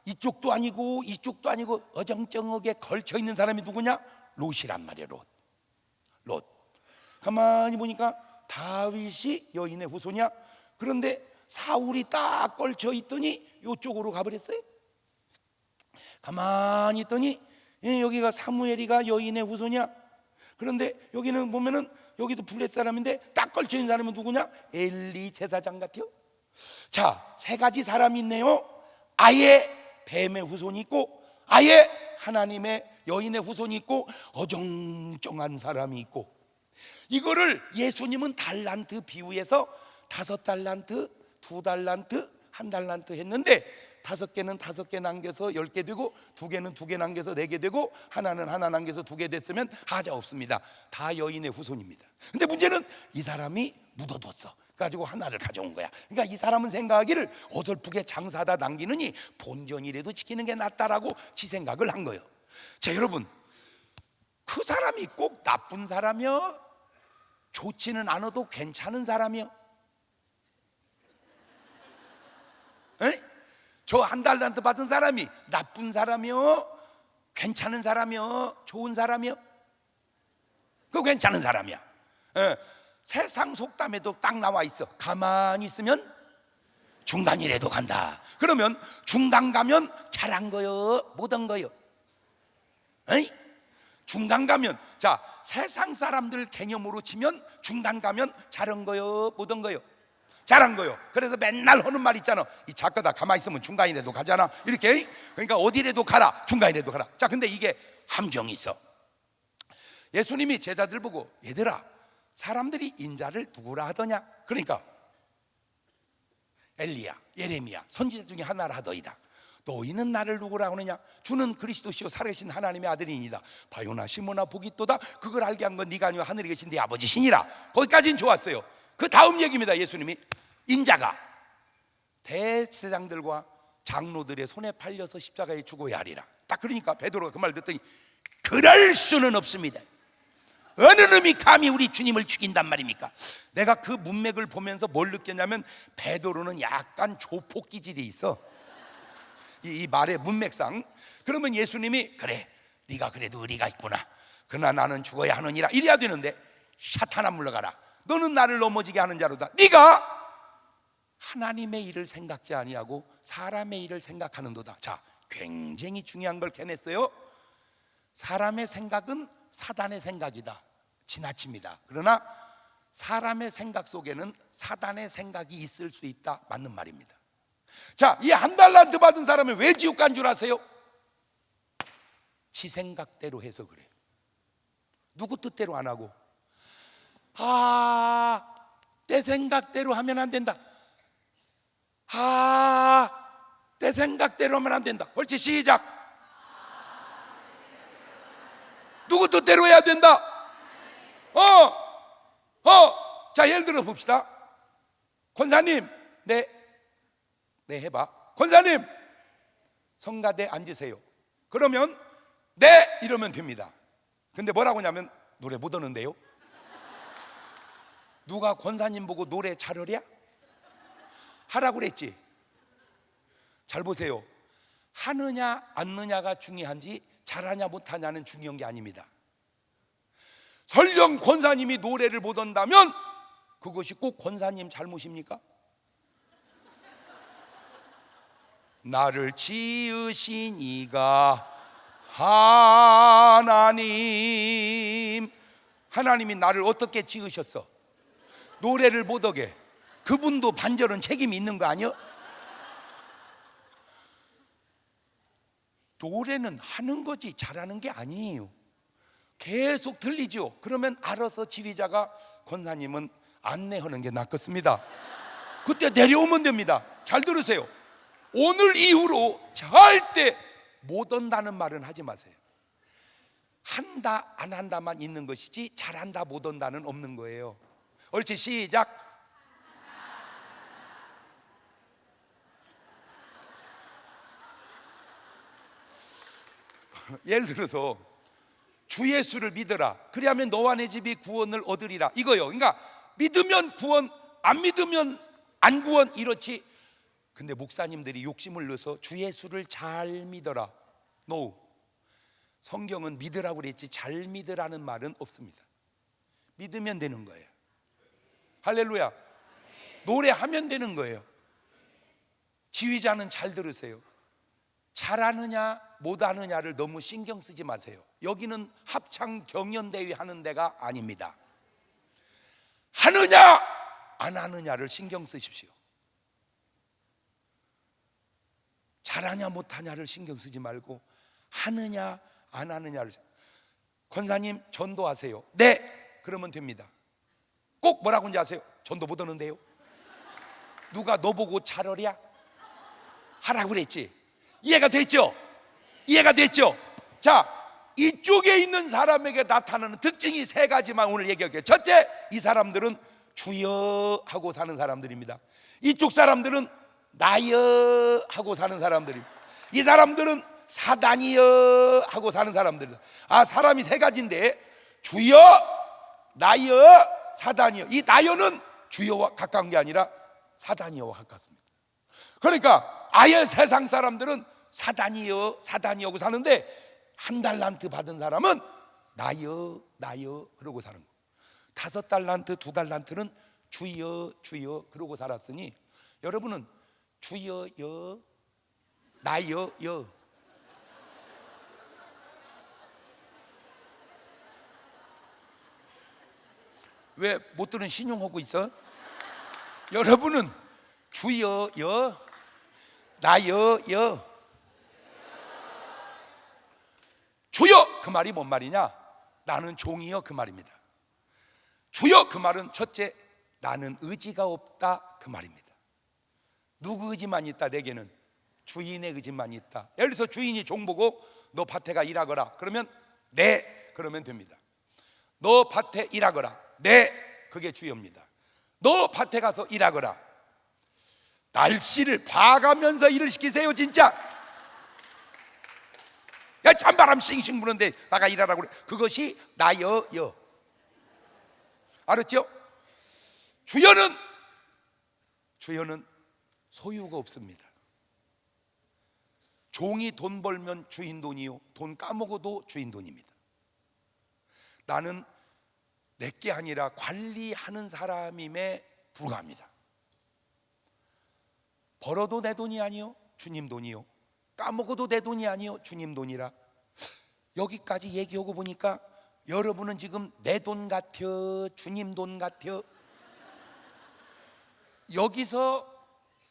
[SPEAKER 1] 이쪽도 아니고 이쪽도 아니고 어정쩡하게 걸쳐 있는 사람이 누구냐? 롯이란 말이야. 롯. 가만히 보니까 다윗이 여인의 후손이야. 그런데 사울이 딱 걸쳐 있더니 이쪽으로 가버렸어요. 가만히 있더니 여기가 사무엘이가 여인의 후손이야. 그런데 여기는 보면은 여기도 블레셋 사람인데 딱 걸쳐 있는 사람은 누구냐? 엘리 제사장 같아요. 자, 세 가지 사람이 있네요. 아예 뱀의 후손이 있고, 아예 하나님의 여인의 후손이 있고, 어정쩡한 사람이 있고. 이거를 예수님은 달란트 비유해서 5달란트, 2달란트, 1달란트 했는데 5개는 5개 남겨서 10개 되고 2개는 2개 남겨서 4개 되고 하나는 하나 남겨서 2개 됐으면 하자 없습니다. 다 여인의 후손입니다. 근데 문제는 이 사람이 묻어뒀어. 가지고 하나를 가져온 거야. 그러니까 이 사람은 생각하기를 어설프게 장사다 남기느니 본전이라도 지키는 게 낫다라고 지 생각을 한 거예요. 자, 여러분, 그 사람이 꼭 나쁜 사람이요? 좋지는 않아도 괜찮은 사람이요? 에? 저 한 달란트 받은 사람이 나쁜 사람이요? 괜찮은 사람이요? 좋은 사람이요? 그거 괜찮은 사람이야. 세상 속담에도 딱 나와 있어. 가만히 있으면 중간이라도 간다. 그러면 중간 가면 잘한 거요? 못한 거요? 에이? 중간 가면, 자, 세상 사람들 개념으로 치면 중간 가면 잘한 거요? 못한 거요? 잘한 거요. 그래서 맨날 하는 말 있잖아. 이 작가다 가만히 있으면 중간이라도 가잖아. 이렇게. 그러니까 어디라도 가라, 중간이라도 가라. 자, 근데 이게 함정이 있어. 예수님이 제자들 보고, 얘들아, 사람들이 인자를 누구라 하더냐? 그러니까 엘리야, 예레미야, 선지자 중에 하나라 하더이다. 너희는 나를 누구라 하느냐? 주는 그리스도시요 살아계신 하나님의 아들이니이다. 바요나 시모나 복이 또다. 그걸 알게 한 건 네가 아니요 하늘에 계신 네 아버지시니라. 거기까지는 좋았어요. 그 다음 얘기입니다. 예수님이 인자가 대제사장들과 장로들의 손에 팔려서 십자가에 죽어야 하리라. 딱 그러니까 베드로가 그 말 듣더니 그럴 수는 없습니다. 어느 놈이 감히 우리 주님을 죽인단 말입니까? 내가 그 문맥을 보면서 뭘 느꼈냐면 베드로는 약간 조폭 기질이 있어. 이 말의 문맥상. 그러면 예수님이 그래, 네가 그래도 의리가 있구나. 그러나 나는 죽어야 하느니라 이래야 되는데, 사탄아 물러가라. 너는 나를 넘어지게 하는 자로다. 네가 하나님의 일을 생각지 아니하고 사람의 일을 생각하는도다. 자, 굉장히 중요한 걸 캐냈어요. 사람의 생각은 사단의 생각이다. 지나칩니다. 그러나 사람의 생각 속에는 사단의 생각이 있을 수 있다. 맞는 말입니다. 자, 이 한 달란트 받은 사람이 왜 지옥 간 줄 아세요? 지 생각대로 해서 그래요. 누구 뜻대로 안 하고, 내 생각대로 하면 안 된다. 내 생각대로 하면 안 된다. 옳지, 시작. 누구 뜻대로 해야 된다. 자, 예를 들어 봅시다. 권사님, 네 해봐. 권사님, 성가대 앉으세요. 그러면 네 이러면 됩니다. 근데 뭐라고 하냐면 노래 못 하는데요. 누가 권사님 보고 노래 잘하랴? 하라고 그랬지. 잘 보세요. 하느냐 안느냐가 중요한지 잘하냐 못하냐는 중요한 게 아닙니다. 설령 권사님이 노래를 못 한다면 그것이 꼭 권사님 잘못입니까? 나를 지으신 이가 하나님이 나를 어떻게 지으셨어? 노래를 못하게. 그분도 반절은 책임이 있는 거 아니요? 노래는 하는 거지 잘하는 게 아니에요. 계속 들리죠. 그러면 알아서 지휘자가 권사님은 안내하는 게 낫겠습니다. 그때 내려오면 됩니다. 잘 들으세요. 오늘 이후로 절대 못 한다는 말은 하지 마세요. 한다 안 한다만 있는 것이지 잘한다 못 한다는 없는 거예요. 옳지, 시작. 예를 들어서 주 예수를 믿어라. 그리하면 너와 내 집이 구원을 얻으리라. 이거요. 그러니까 믿으면 구원, 안 믿으면 안 구원, 이렇지. 근데 목사님들이 욕심을 내서 주 예수를 잘 믿어라. No. 성경은 믿으라고 그랬지 잘 믿으라는 말은 없습니다. 믿으면 되는 거예요. 할렐루야. 노래하면 되는 거예요. 지휘자는 잘 들으세요. 잘하느냐 못하느냐를 너무 신경 쓰지 마세요. 여기는 합창 경연대회 하는 데가 아닙니다. 하느냐 안 하느냐를 신경 쓰십시오. 잘하냐 못하냐를 신경 쓰지 말고 하느냐 안 하느냐를. 권사님 전도하세요. 네, 그러면 됩니다. 꼭 뭐라고 하는지 아세요? 전도 못 하는데요. 누가 너 보고 잘하랴? 하라고 그랬지. 이해가 됐죠? 이해가 됐죠? 자, 이쪽에 있는 사람에게 나타나는 특징이 세 가지만 오늘 얘기할게요. 첫째, 이 사람들은 주여 하고 사는 사람들입니다. 이쪽 사람들은 나여 하고 사는 사람들입니다. 이 사람들은 사단이여 하고 사는 사람들이다. 사람이 세 가지인데 주여, 나여, 사단이여. 이 나여는 주여와 가까운 게 아니라 사단이여와 가깝습니다. 그러니까 아예 세상 사람들은 사단이여 사단이여 고 사는데, 한 달란트 받은 사람은 나여 나여 그러고 사는 거. 5달란트 2달란트는 주여 주여 그러고 살았으니, 여러분은 주여 여 나여 여. 왜 못 들은 신용하고 있어? 여러분은 주여 여 나여 여. 주여 그 말이 뭔 말이냐? 나는 종이여 그 말입니다. 주여 그 말은 첫째, 나는 의지가 없다 그 말입니다. 누구 의지만 있다? 내게는 주인의 의지만 있다. 예를 들어서 주인이 종 보고 너 밭에 가 일하거라 그러면 네 그러면 됩니다. 너 밭에 일하거라, 네, 그게 주여입니다. 너 밭에 가서 일하거라. 날씨를 봐가면서 일을 시키세요 진짜. 야, 찬바람 싱싱 부는데 나가 일하라고 그래. 그것이 나여 여. 알았죠? 주여는 소유가 없습니다. 종이 돈 벌면 주인 돈이요, 돈 까먹어도 주인 돈입니다. 나는 내게 아니라 관리하는 사람임에 불과합니다. 벌어도 내 돈이 아니요 주님 돈이요, 까먹어도 내 돈이 아니요 주님 돈이라. 여기까지 얘기하고 보니까 여러분은 지금 내 돈 같아 주님 돈 같아, 여기서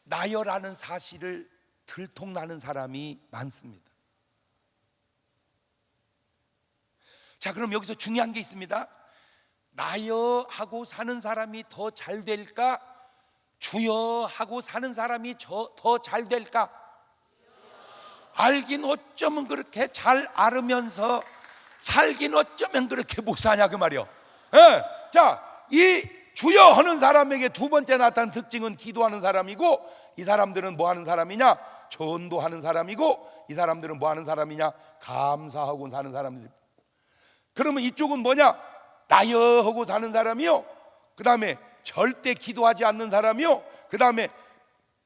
[SPEAKER 1] 나여라는 사실을 들통나는 사람이 많습니다. 자, 그럼 여기서 중요한 게 있습니다. 나여 하고 사는 사람이 더 잘 될까? 주여 하고 사는 사람이 더 잘 될까? 알긴 어쩌면 그렇게 잘 알으면서 살긴 어쩌면 그렇게 못 사냐 그 말이요. 예. 자, 이 주여 하는 사람에게 두 번째 나타난 특징은 기도하는 사람이고, 이 사람들은 뭐 하는 사람이냐? 전도하는 사람이고, 이 사람들은 뭐 하는 사람이냐? 감사하고 사는 사람들. 그러면 이쪽은 뭐냐? 나여 하고 사는 사람이요, 그 다음에 절대 기도하지 않는 사람이요, 그 다음에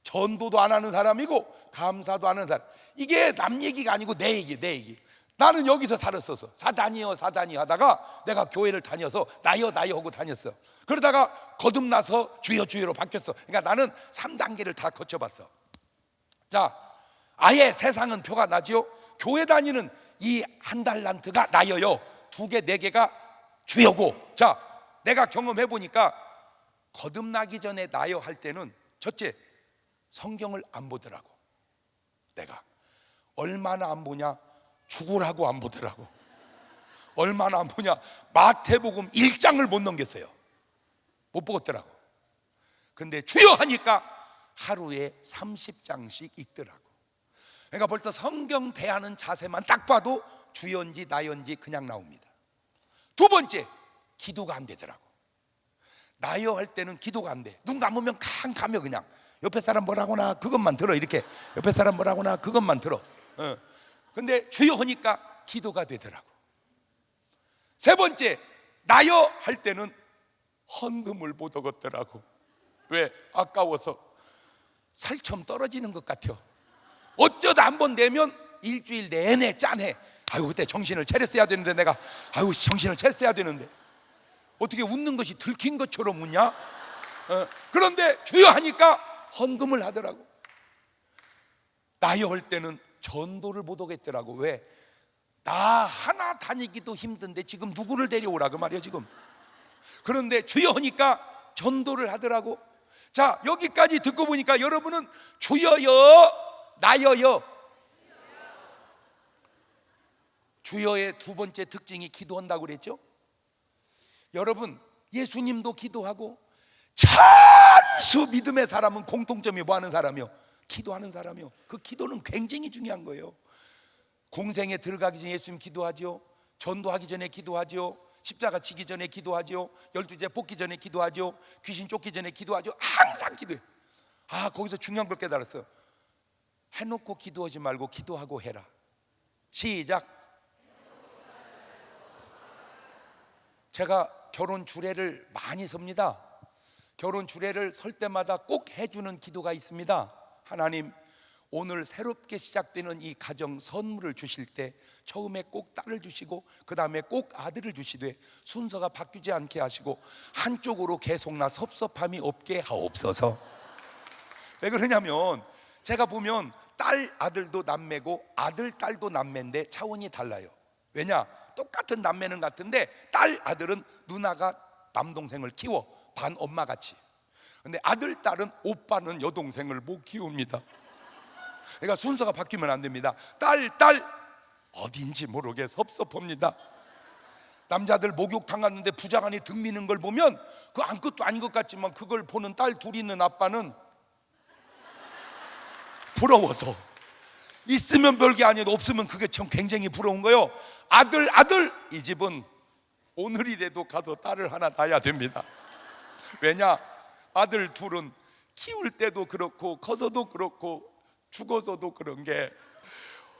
[SPEAKER 1] 전도도 안 하는 사람이고 감사도 안 하는 사람. 이게 남 얘기가 아니고 내 얘기. 나는 여기서 살았어서 사단이여 하다가 내가 교회를 다녀서 나여 하고 다녔어. 그러다가 거듭나서 주여로 바뀌었어. 그러니까 나는 3단계를 다 거쳐봤어. 자, 아예 세상은 표가 나지요. 교회 다니는 이 한 달란트가 나여요, 2개 4개가 주여고. 자, 내가 경험해 보니까 거듭나기 전에 나여 할 때는 첫째, 성경을 안 보더라고. 내가 얼마나 안 보냐? 죽으라고 안 보더라고. 얼마나 안 보냐? 마태복음 1장을 못 넘겼어요. 못 보겠더라고. 근데 주여 하니까 하루에 30장씩 읽더라고. 그러니까 벌써 성경 대하는 자세만 딱 봐도 주여인지 나여인지 그냥 나옵니다. 두 번째, 기도가 안 되더라고. 나여 할 때는 기도가 안 돼. 눈 감으면 캄캄해. 그냥 옆에 사람 뭐라고나 그것만 들어. 이렇게 옆에 사람 뭐라고나 그것만 들어. 근데 주여 하니까 기도가 되더라고. 세 번째, 나여 할 때는 헌금을 못 얻었더라고. 왜? 아까워서 살처럼 떨어지는 것 같아. 어쩌다 한번 내면 일주일 내내 짠해. 아유, 그때 정신을 차렸어야 되는데 내가, 아유, 정신을 차렸어야 되는데 어떻게 웃는 것이 들킨 것처럼 웃냐? 그런데 주여 하니까 헌금을 하더라고. 나여 할 때는 전도를 못 오겠더라고. 왜? 나 하나 다니기도 힘든데 지금 누구를 데려오라 그 말이야 지금. 그런데 주여 하니까 전도를 하더라고. 자, 여기까지 듣고 보니까 여러분은 주여여 나여여. 주여의 두 번째 특징이 기도한다고 그랬죠. 여러분, 예수님도 기도하고 찬수 믿음의 사람은 공통점이 뭐 하는 사람이요? 기도하는 사람이요. 그 기도는 굉장히 중요한 거예요. 공생에 들어가기 전에 예수님 기도하죠. 전도하기 전에 기도하죠. 십자가 치기 전에 기도하죠. 12제 뽑기 전에 기도하죠. 귀신 쫓기 전에 기도하죠. 항상 기도해. 아, 거기서 중요한 걸 깨달았어. 해놓고 기도하지 말고 기도하고 해라. 시작. 제가 결혼 주례를 많이 섭니다. 결혼 주례를 설 때마다 꼭 해주는 기도가 있습니다. 하나님, 오늘 새롭게 시작되는 이 가정 선물을 주실 때 처음에 꼭 딸을 주시고 그 다음에 꼭 아들을 주시되 순서가 바뀌지 않게 하시고 한쪽으로 계속 나 섭섭함이 없게 하옵소서. 왜 그러냐면 제가 보면 딸 아들도 남매고 아들 딸도 남매인데 차원이 달라요. 왜냐? 똑같은 남매는 같은데 딸 아들은 누나가 남동생을 키워, 반 엄마같이. 근데 아들 딸은 오빠는 여동생을 못 키웁니다. 그러니까 순서가 바뀌면 안 됩니다. 딸 어딘지 모르게 섭섭합니다. 남자들 목욕탕 갔는데 부장한이 등 미는 걸 보면 그 아무것도 아닌 것 같지만 그걸 보는 딸 둘이 있는 아빠는 부러워서, 있으면 별게 아니어도 없으면 그게 참 굉장히 부러운 거예요. 아들 이 집은 오늘이라도 가서 딸을 하나 낳아야 됩니다. 왜냐? 아들 둘은 키울 때도 그렇고 커서도 그렇고 죽어서도 그런 게,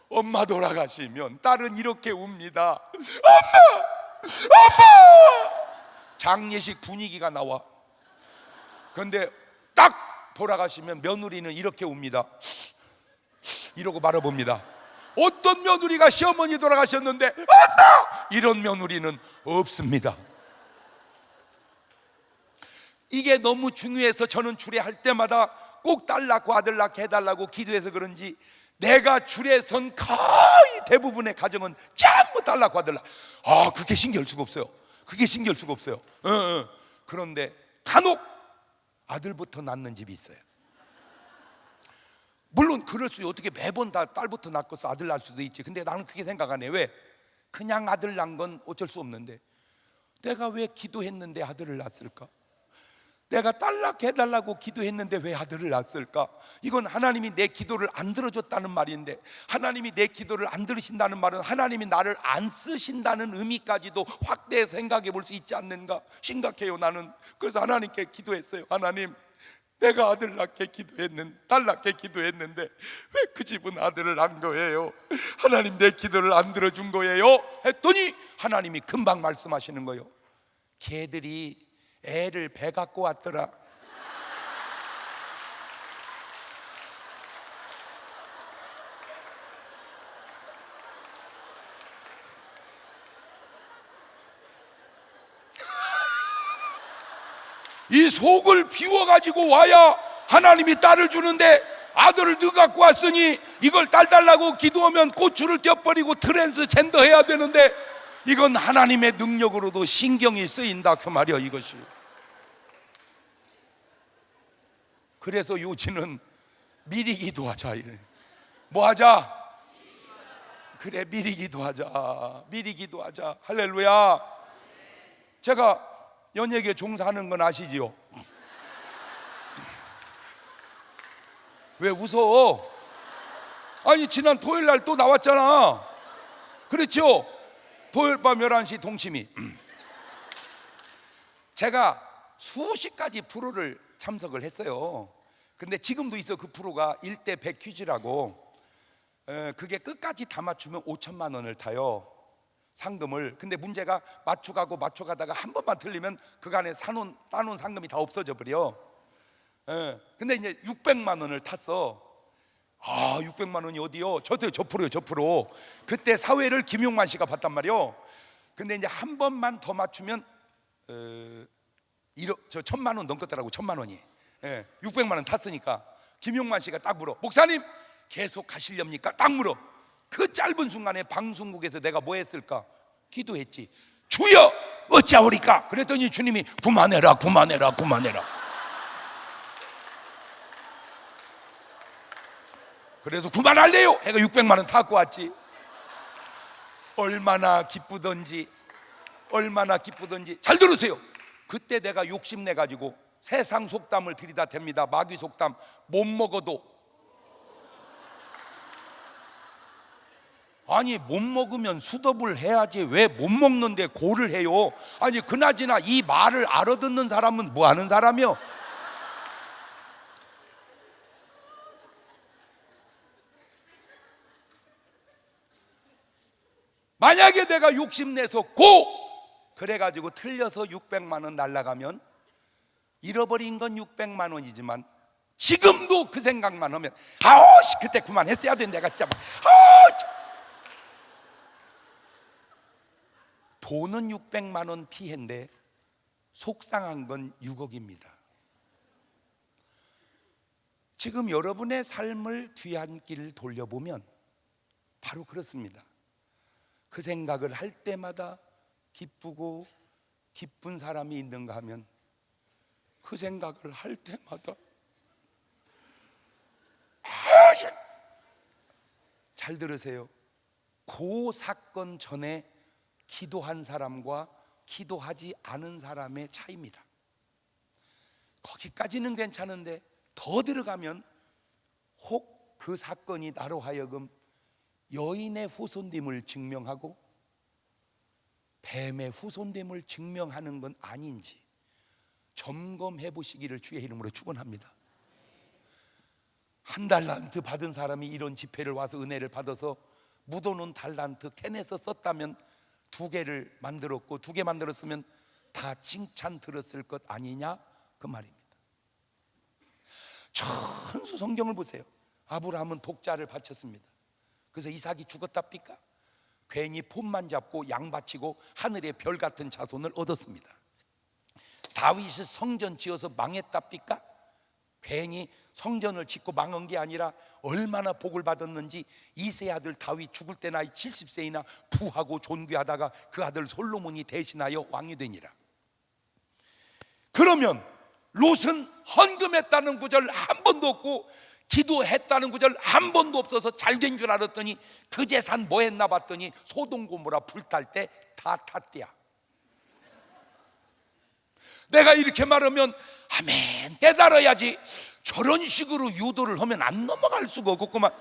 [SPEAKER 1] 엄마 돌아가시면 딸은 이렇게 웁니다. 엄마! 장례식 분위기가 나와. 그런데 딱 돌아가시면 며느리는 이렇게 웁니다. 이러고 말아봅니다. 어떤 며느리가 시어머니 돌아가셨는데 엄마! 이런 며느리는 없습니다. 이게 너무 중요해서 저는 주례할 때마다 꼭 딸 낳고 아들 낳게 해달라고 기도해서 그런지 내가 주례선 거의 대부분의 가정은 전부 딸 낳고 아들 낳아. 그게 신기할 수가 없어요. 그게 신기할 수가 없어요. 그런데 간혹 아들부터 낳는 집이 있어요. 물론 그럴 수, 어떻게 매번 다 딸부터 낳고서 아들 낳을 수도 있지. 근데 나는 그게 생각 안 해. 왜? 그냥 아들 낳은 건 어쩔 수 없는데 내가 왜 기도했는데 아들을 낳았을까? 내가 딸 낳게 해달라고 기도했는데 왜 아들을 낳았을까? 이건 하나님이 내 기도를 안 들어줬다는 말인데, 하나님이 내 기도를 안 들으신다는 말은 하나님이 나를 안 쓰신다는 의미까지도 확대해서 생각해 볼 수 있지 않는가 심각해요 나는. 그래서 하나님께 기도했어요. 하나님, 내가 아들 낳게 딸 낳게 기도했는데 왜 그 집은 아들을 낳은 거예요? 하나님, 내 기도를 안 들어준 거예요? 했더니 하나님이 금방 말씀하시는 거예요. 걔들이 애를 배 갖고 왔더라. 이 속을 비워가지고 와야 하나님이 딸을 주는데, 아들을 너 갖고 왔으니 이걸 딸 달라고 기도하면 고추를 떼어버리고 트랜스젠더 해야 되는데, 이건 하나님의 능력으로도 신경이 쓰인다 그 말이야 이것이. 그래서 요지는 미리 기도하자. 뭐 하자? 그래, 미리 기도하자. 미리 기도하자. 할렐루야. 제가 연예계 종사하는 건 아시지요? 왜 웃어? 아니 지난 토요일 날 또 나왔잖아. 그렇죠? 토요일 밤 11시 동치미. 제가 수십 가지 프로를 참석을 했어요. 근데 지금도 있어. 그 프로가 1대 100 퀴즈라고. 그게 끝까지 다 맞추면 5천만 원을 타요, 상금을. 근데 문제가 맞춰가다가 한 번만 틀리면 그간에 따놓은 상금이 다 없어져 버려. 근데 이제 600만 원을 탔어. 600만 원이 어디요? 저 프로요, 저 프로. 그때 사회를 김용만 씨가 봤단 말이요. 근데 이제 한 번만 더 맞추면 저 1000만 원 넘겠더라고. 1000만 원이. 600만 원 탔으니까 김용만 씨가 딱 물어. 목사님 계속 가시렵니까? 딱 물어. 그 짧은 순간에 방송국에서 내가 뭐 했을까? 기도했지. 주여 어찌하오리까? 그랬더니 주님이 그만해라. 그래서 그만할래요 해가 600만 원 타고 왔지. 얼마나 기쁘던지. 잘 들으세요. 그때 내가 욕심내가지고 세상 속담을 들이다 댑니다. 마귀 속담. 못 먹어도. 아니 못 먹으면 수덥을 해야지 왜 못 먹는데 고를 해요? 아니 그나저나 이 말을 알아듣는 사람은 뭐 하는 사람이요? 만약에 내가 욕심내서 그래가지고 틀려서 600만 원 날라가면 잃어버린 건 600만 원이지만 지금도 그 생각만 하면 아우씨 그때 그만했어야 돼. 내가 진짜 막 돈은 600만 원 피해인데 속상한 건 6억입니다. 지금 여러분의 삶을 뒤안길 돌려보면 바로 그렇습니다. 그 생각을 할 때마다 기쁘고 기쁜 사람이 있는가 하면 그 생각을 할 때마다 잘 들으세요. 그 사건 전에 기도한 사람과 기도하지 않은 사람의 차이입니다. 거기까지는 괜찮은데 더 들어가면 혹 그 사건이 나로 하여금 여인의 후손됨을 증명하고 뱀의 후손됨을 증명하는 건 아닌지 점검해 보시기를 주의 이름으로 축원합니다. 한 달란트 받은 사람이 이런 집회를 와서 은혜를 받아서 묻어놓은 달란트 캔에서 썼다면 2개를 만들었고 2개 만들었으면 다 칭찬 들었을 것 아니냐 그 말입니다. 천수 성경을 보세요. 아브라함은 독자를 바쳤습니다. 그래서 이삭이 죽었답니까? 괜히 폼만 잡고 양 바치고 하늘의 별 같은 자손을 얻었습니다. 다윗이 성전 지어서 망했답니까? 괜히 성전을 짓고 망한 게 아니라 얼마나 복을 받았는지 이세 아들 다윗 죽을 때 나이 70세이나 부하고 존귀하다가 그 아들 솔로몬이 대신하여 왕이 되니라. 그러면 롯은 헌금했다는 구절 한 번도 없고 기도했다는 구절 한 번도 없어서 잘 된 줄 알았더니 그 재산 뭐 했나 봤더니 소돔 고모라 불탈 때 다 탔대야. 내가 이렇게 말하면 아멘 깨달아야지. 저런 식으로 유도를 하면 안 넘어갈 수가 없구만.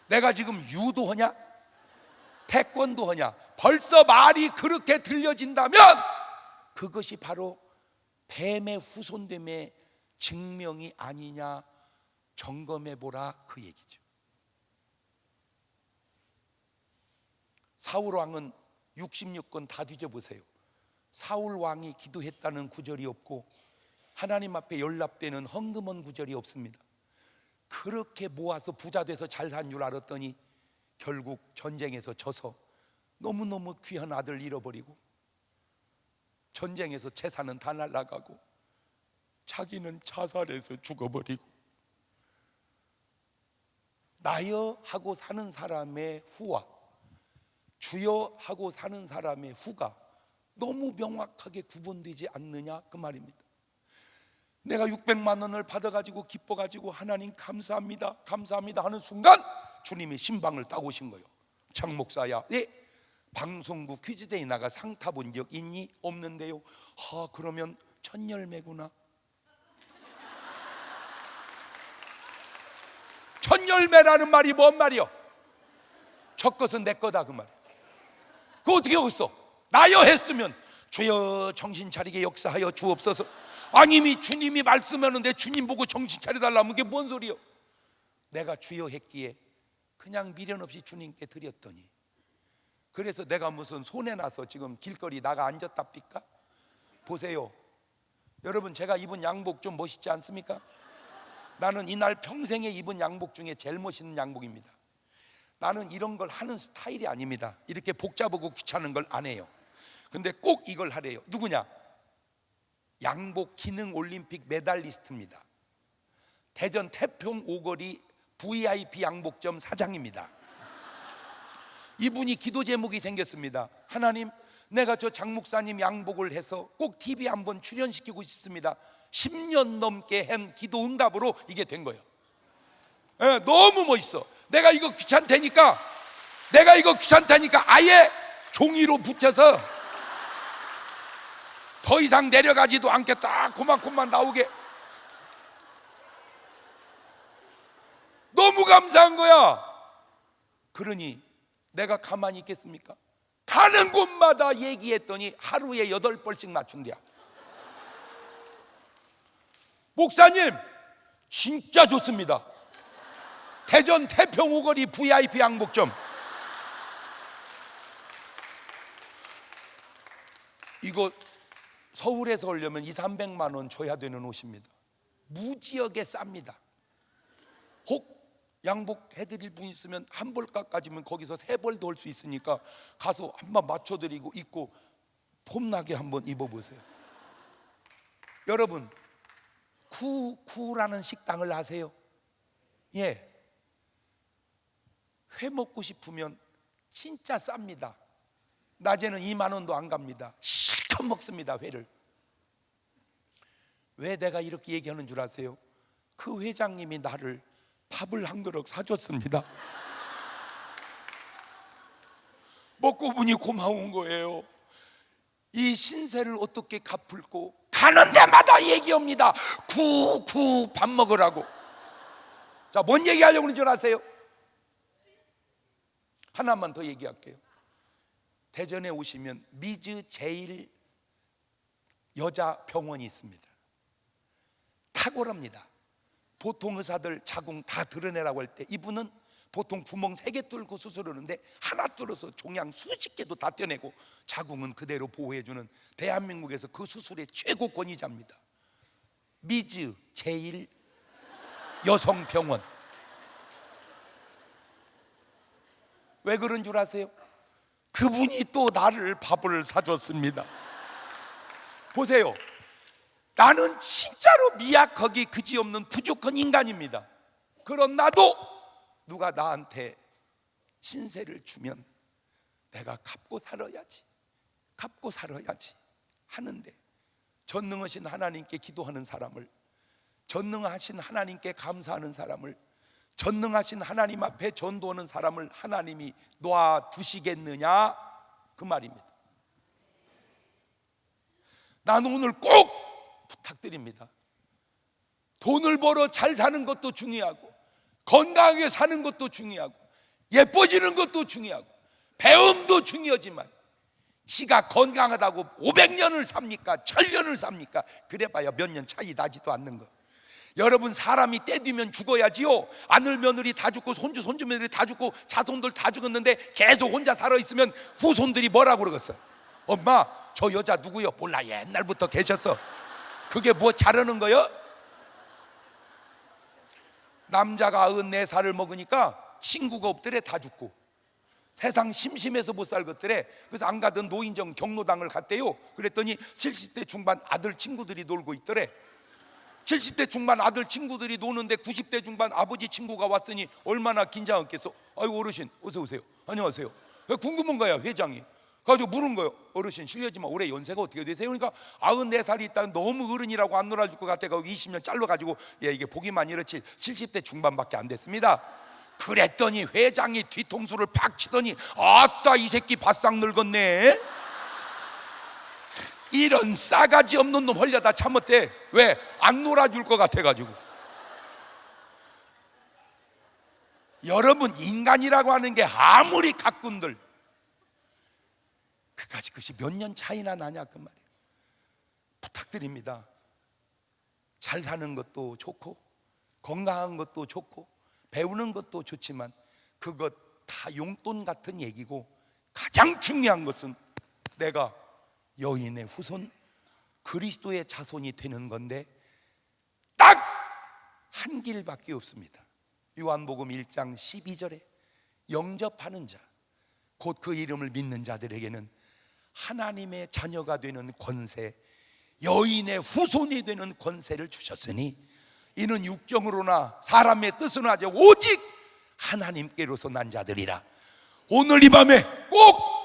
[SPEAKER 1] 내가 지금 유도하냐? 태권도 하냐? 벌써 말이 그렇게 들려진다면 그것이 바로 뱀의 후손됨의 증명이 아니냐 점검해 보라 그 얘기죠. 사울 왕은 66권 다 뒤져보세요. 사울 왕이 기도했다는 구절이 없고 하나님 앞에 연락되는 헌금한 구절이 없습니다. 그렇게 모아서 부자 돼서 잘 산 줄 알았더니 결국 전쟁에서 져서 너무너무 귀한 아들 잃어버리고 전쟁에서 재산은 다 날아가고 자기는 자살해서 죽어버리고 나여 하고 사는 사람의 후와 주여 하고 사는 사람의 후가 너무 명확하게 구분되지 않느냐 그 말입니다. 내가 600만 원을 받아가지고 기뻐가지고 하나님 감사합니다 감사합니다 하는 순간 주님이 신방을 따고 오신 거예요. 장 목사야, 예, 방송국 퀴즈대에 나가 상 타본 적 있니? 없는데요. 그러면 첫 열매구나. 첫 열매라는 말이 뭔 말이요? 첫 것은 내 거다 그 말이야. 그거 어떻게 하겠어? 나여 했으면 주여 정신 차리게 역사하여 주옵소서. 아님이 주님이 말씀하는데 주님 보고 정신 차려달라면 그게 뭔 소리요? 내가 주여 했기에 그냥 미련 없이 주님께 드렸더니 그래서 내가 무슨 손해나서 지금 길거리 나가 앉았답니까? 보세요 여러분, 제가 입은 양복 좀 멋있지 않습니까? 나는 이날 평생에 입은 양복 중에 제일 멋있는 양복입니다. 나는 이런 걸 하는 스타일이 아닙니다. 이렇게 복잡하고 귀찮은 걸 안 해요. 근데 꼭 이걸 하래요. 누구냐? 양복 기능 올림픽 메달리스트입니다. 대전 태평 오거리 VIP 양복점 사장입니다. 이분이 기도 제목이 생겼습니다. 하나님, 내가 저 장 목사님 양복을 해서 꼭 TV 한번 출연시키고 싶습니다. 10년 넘게 한 기도 응답으로 이게 된 거예요. 너무 멋있어. 내가 이거 귀찮다니까 아예 종이로 붙여서 더 이상 내려가지도 않겠다. 그만큼만 나오게. 너무 감사한 거야. 그러니 내가 가만히 있겠습니까? 가는 곳마다 얘기했더니 하루에 8벌씩 맞춘대야. 목사님 진짜 좋습니다. 대전 태평 오거리 VIP 양복점. 이거 서울에서 오려면 200~300만 원 줘야 되는 옷입니다. 무지하게 쌉니다. 혹 양복해드릴 분 있으면 한 벌값까지면 거기서 3벌도 올 수 있으니까 가서 한번 맞춰드리고 입고 폼나게 한번 입어보세요. 여러분, 쿠라는 식당을 아세요? 예, 회 먹고 싶으면 진짜 쌉니다. 낮에는 2만 원도 안 갑니다. 실컷 먹습니다, 회를. 왜 내가 이렇게 얘기하는 줄 아세요? 그 회장님이 나를 밥을 한 그릇 사줬습니다. 먹고 보니 고마운 거예요. 이 신세를 어떻게 갚을고 가는 데마다 얘기합니다. 밥 먹으라고. 자, 뭔 얘기하려고 그러는 줄 아세요? 하나만 더 얘기할게요. 대전에 오시면 미즈 제일 여자 병원이 있습니다. 탁월합니다. 보통 의사들 자궁 다 드러내라고 할 때 이분은 보통 구멍 3개 뚫고 수술하는데 하나 뚫어서 종양 수십 개도 다 떼내고 자궁은 그대로 보호해주는 대한민국에서 그 수술의 최고 권위자입니다. 미즈 제일 여성병원. 왜 그런 줄 아세요? 그분이 또 나를 밥을 사줬습니다. 보세요, 나는 진짜로 미약하기 그지없는 부족한 인간입니다. 그런 나도 누가 나한테 신세를 주면 내가 갚고 살아야지 하는데, 전능하신 하나님께 기도하는 사람을, 전능하신 하나님께 감사하는 사람을, 전능하신 하나님 앞에 전도하는 사람을 하나님이 놔두시겠느냐, 그 말입니다. 나는 오늘 꼭 부탁드립니다. 돈을 벌어 잘 사는 것도 중요하고, 건강하게 사는 것도 중요하고, 예뻐지는 것도 중요하고, 배움도 중요하지만 지가 건강하다고 500년을 삽니까? 1000년을 삽니까? 그래봐야 몇 년 차이 나지도 않는 거. 여러분, 사람이 때되면 죽어야지요. 아들 며느리 다 죽고 손주 며느리 다 죽고 자손들 다 죽었는데 계속 혼자 살아있으면 후손들이 뭐라고 그러겠어요? 엄마, 저 여자 누구요? 몰라, 옛날부터 계셨어. 그게 뭐 잘하는 거요? 남자가 94살을 먹으니까 친구가 없더래. 다 죽고 세상 심심해서 못 살겠더래. 그래서 안 가던 노인정 경로당을 갔대요. 그랬더니 70대 중반 아들 친구들이 놀고 있더래. 70대 중반 아들 친구들이 노는데 90대 중반 아버지 친구가 왔으니 얼마나 긴장했겠어. 아이고, 어르신 어서 오세요. 안녕하세요. 궁금한 거야, 회장이. 가지고 물은 거예요. 어르신 실례지만 올해 연세가 어떻게 되세요? 그러니까 94살이 있다는 너무 어른이라고 안 놀아줄 것 같아서 20년 잘라가지고, 이게 보기만 이렇지 70대 중반밖에 안 됐습니다. 그랬더니 회장이 뒤통수를 팍 치더니, 아따, 이 새끼 바싹 늙었네. 이런 싸가지 없는 놈 헐려다 참았대. 왜? 안 놀아줄 것 같아가지고. 여러분, 인간이라고 하는 게 아무리 가꾼들 그까지 그것이 몇 년 차이나 나냐, 그 말이에요. 부탁드립니다. 잘 사는 것도 좋고 건강한 것도 좋고 배우는 것도 좋지만 그것 다 용돈 같은 얘기고, 가장 중요한 것은 내가 여인의 후손 그리스도의 자손이 되는 건데 딱 한 길밖에 없습니다. 요한복음 1장 12절에 영접하는 자, 곧 그 이름을 믿는 자들에게는 하나님의 자녀가 되는 권세, 여인의 후손이 되는 권세를 주셨으니 이는 육정으로나 사람의 뜻으로 하지 오직 하나님께로서 난 자들이라. 오늘 이 밤에 꼭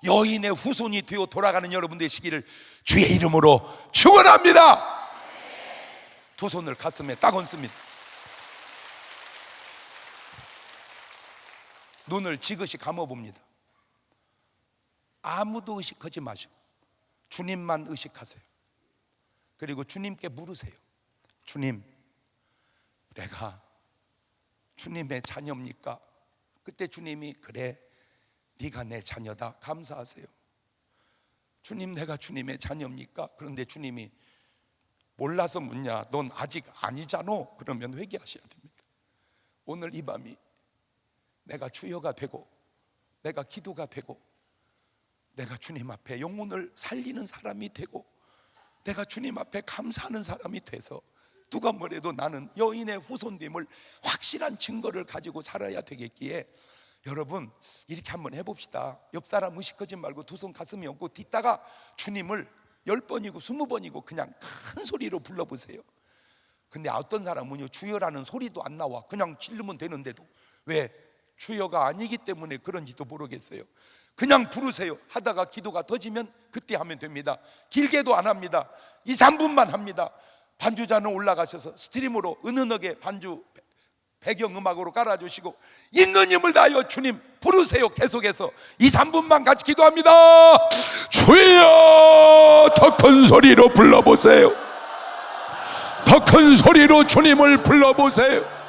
[SPEAKER 1] 여인의 후손이 되어 돌아가는 여러분 되시기를 주의 이름으로 축원합니다. 두 손을 가슴에 딱 얹습니다. 눈을 지그시 감아봅니다. 아무도 의식하지 마시고 주님만 의식하세요. 그리고 주님께 물으세요. 주님, 내가 주님의 자녀입니까? 그때 주님이 그래, 네가 내 자녀다, 감사하세요. 주님, 내가 주님의 자녀입니까? 그런데 주님이 몰라서 묻냐, 넌 아직 아니잖아. 그러면 회개하셔야 됩니다. 오늘 이 밤이 내가 주여가 되고 내가 기도가 되고 내가 주님 앞에 영혼을 살리는 사람이 되고 내가 주님 앞에 감사하는 사람이 돼서 누가 뭐래도 나는 여인의 후손됨을 확실한 증거를 가지고 살아야 되겠기에, 여러분 이렇게 한번 해봅시다. 옆 사람 의식하지 말고 두 손 가슴에 얹고 뒤따가 주님을 10번이고 20번이고 그냥 큰 소리로 불러보세요. 근데 어떤 사람은요, 주여라는 소리도 안 나와. 그냥 지르면 되는데도. 왜? 주여가 아니기 때문에 그런지도 모르겠어요. 그냥 부르세요. 하다가 기도가 터지면 그때 하면 됩니다. 길게도 안 합니다. 2, 3분만 합니다. 반주자는 올라가셔서 스트림으로 은은하게 반주 배경음악으로 깔아주시고 있는 힘을 다하여 주님 부르세요. 계속해서 2, 3분만 같이 기도합니다. 주여, 더 큰 소리로 불러보세요. 더 큰 소리로 주님을 불러보세요.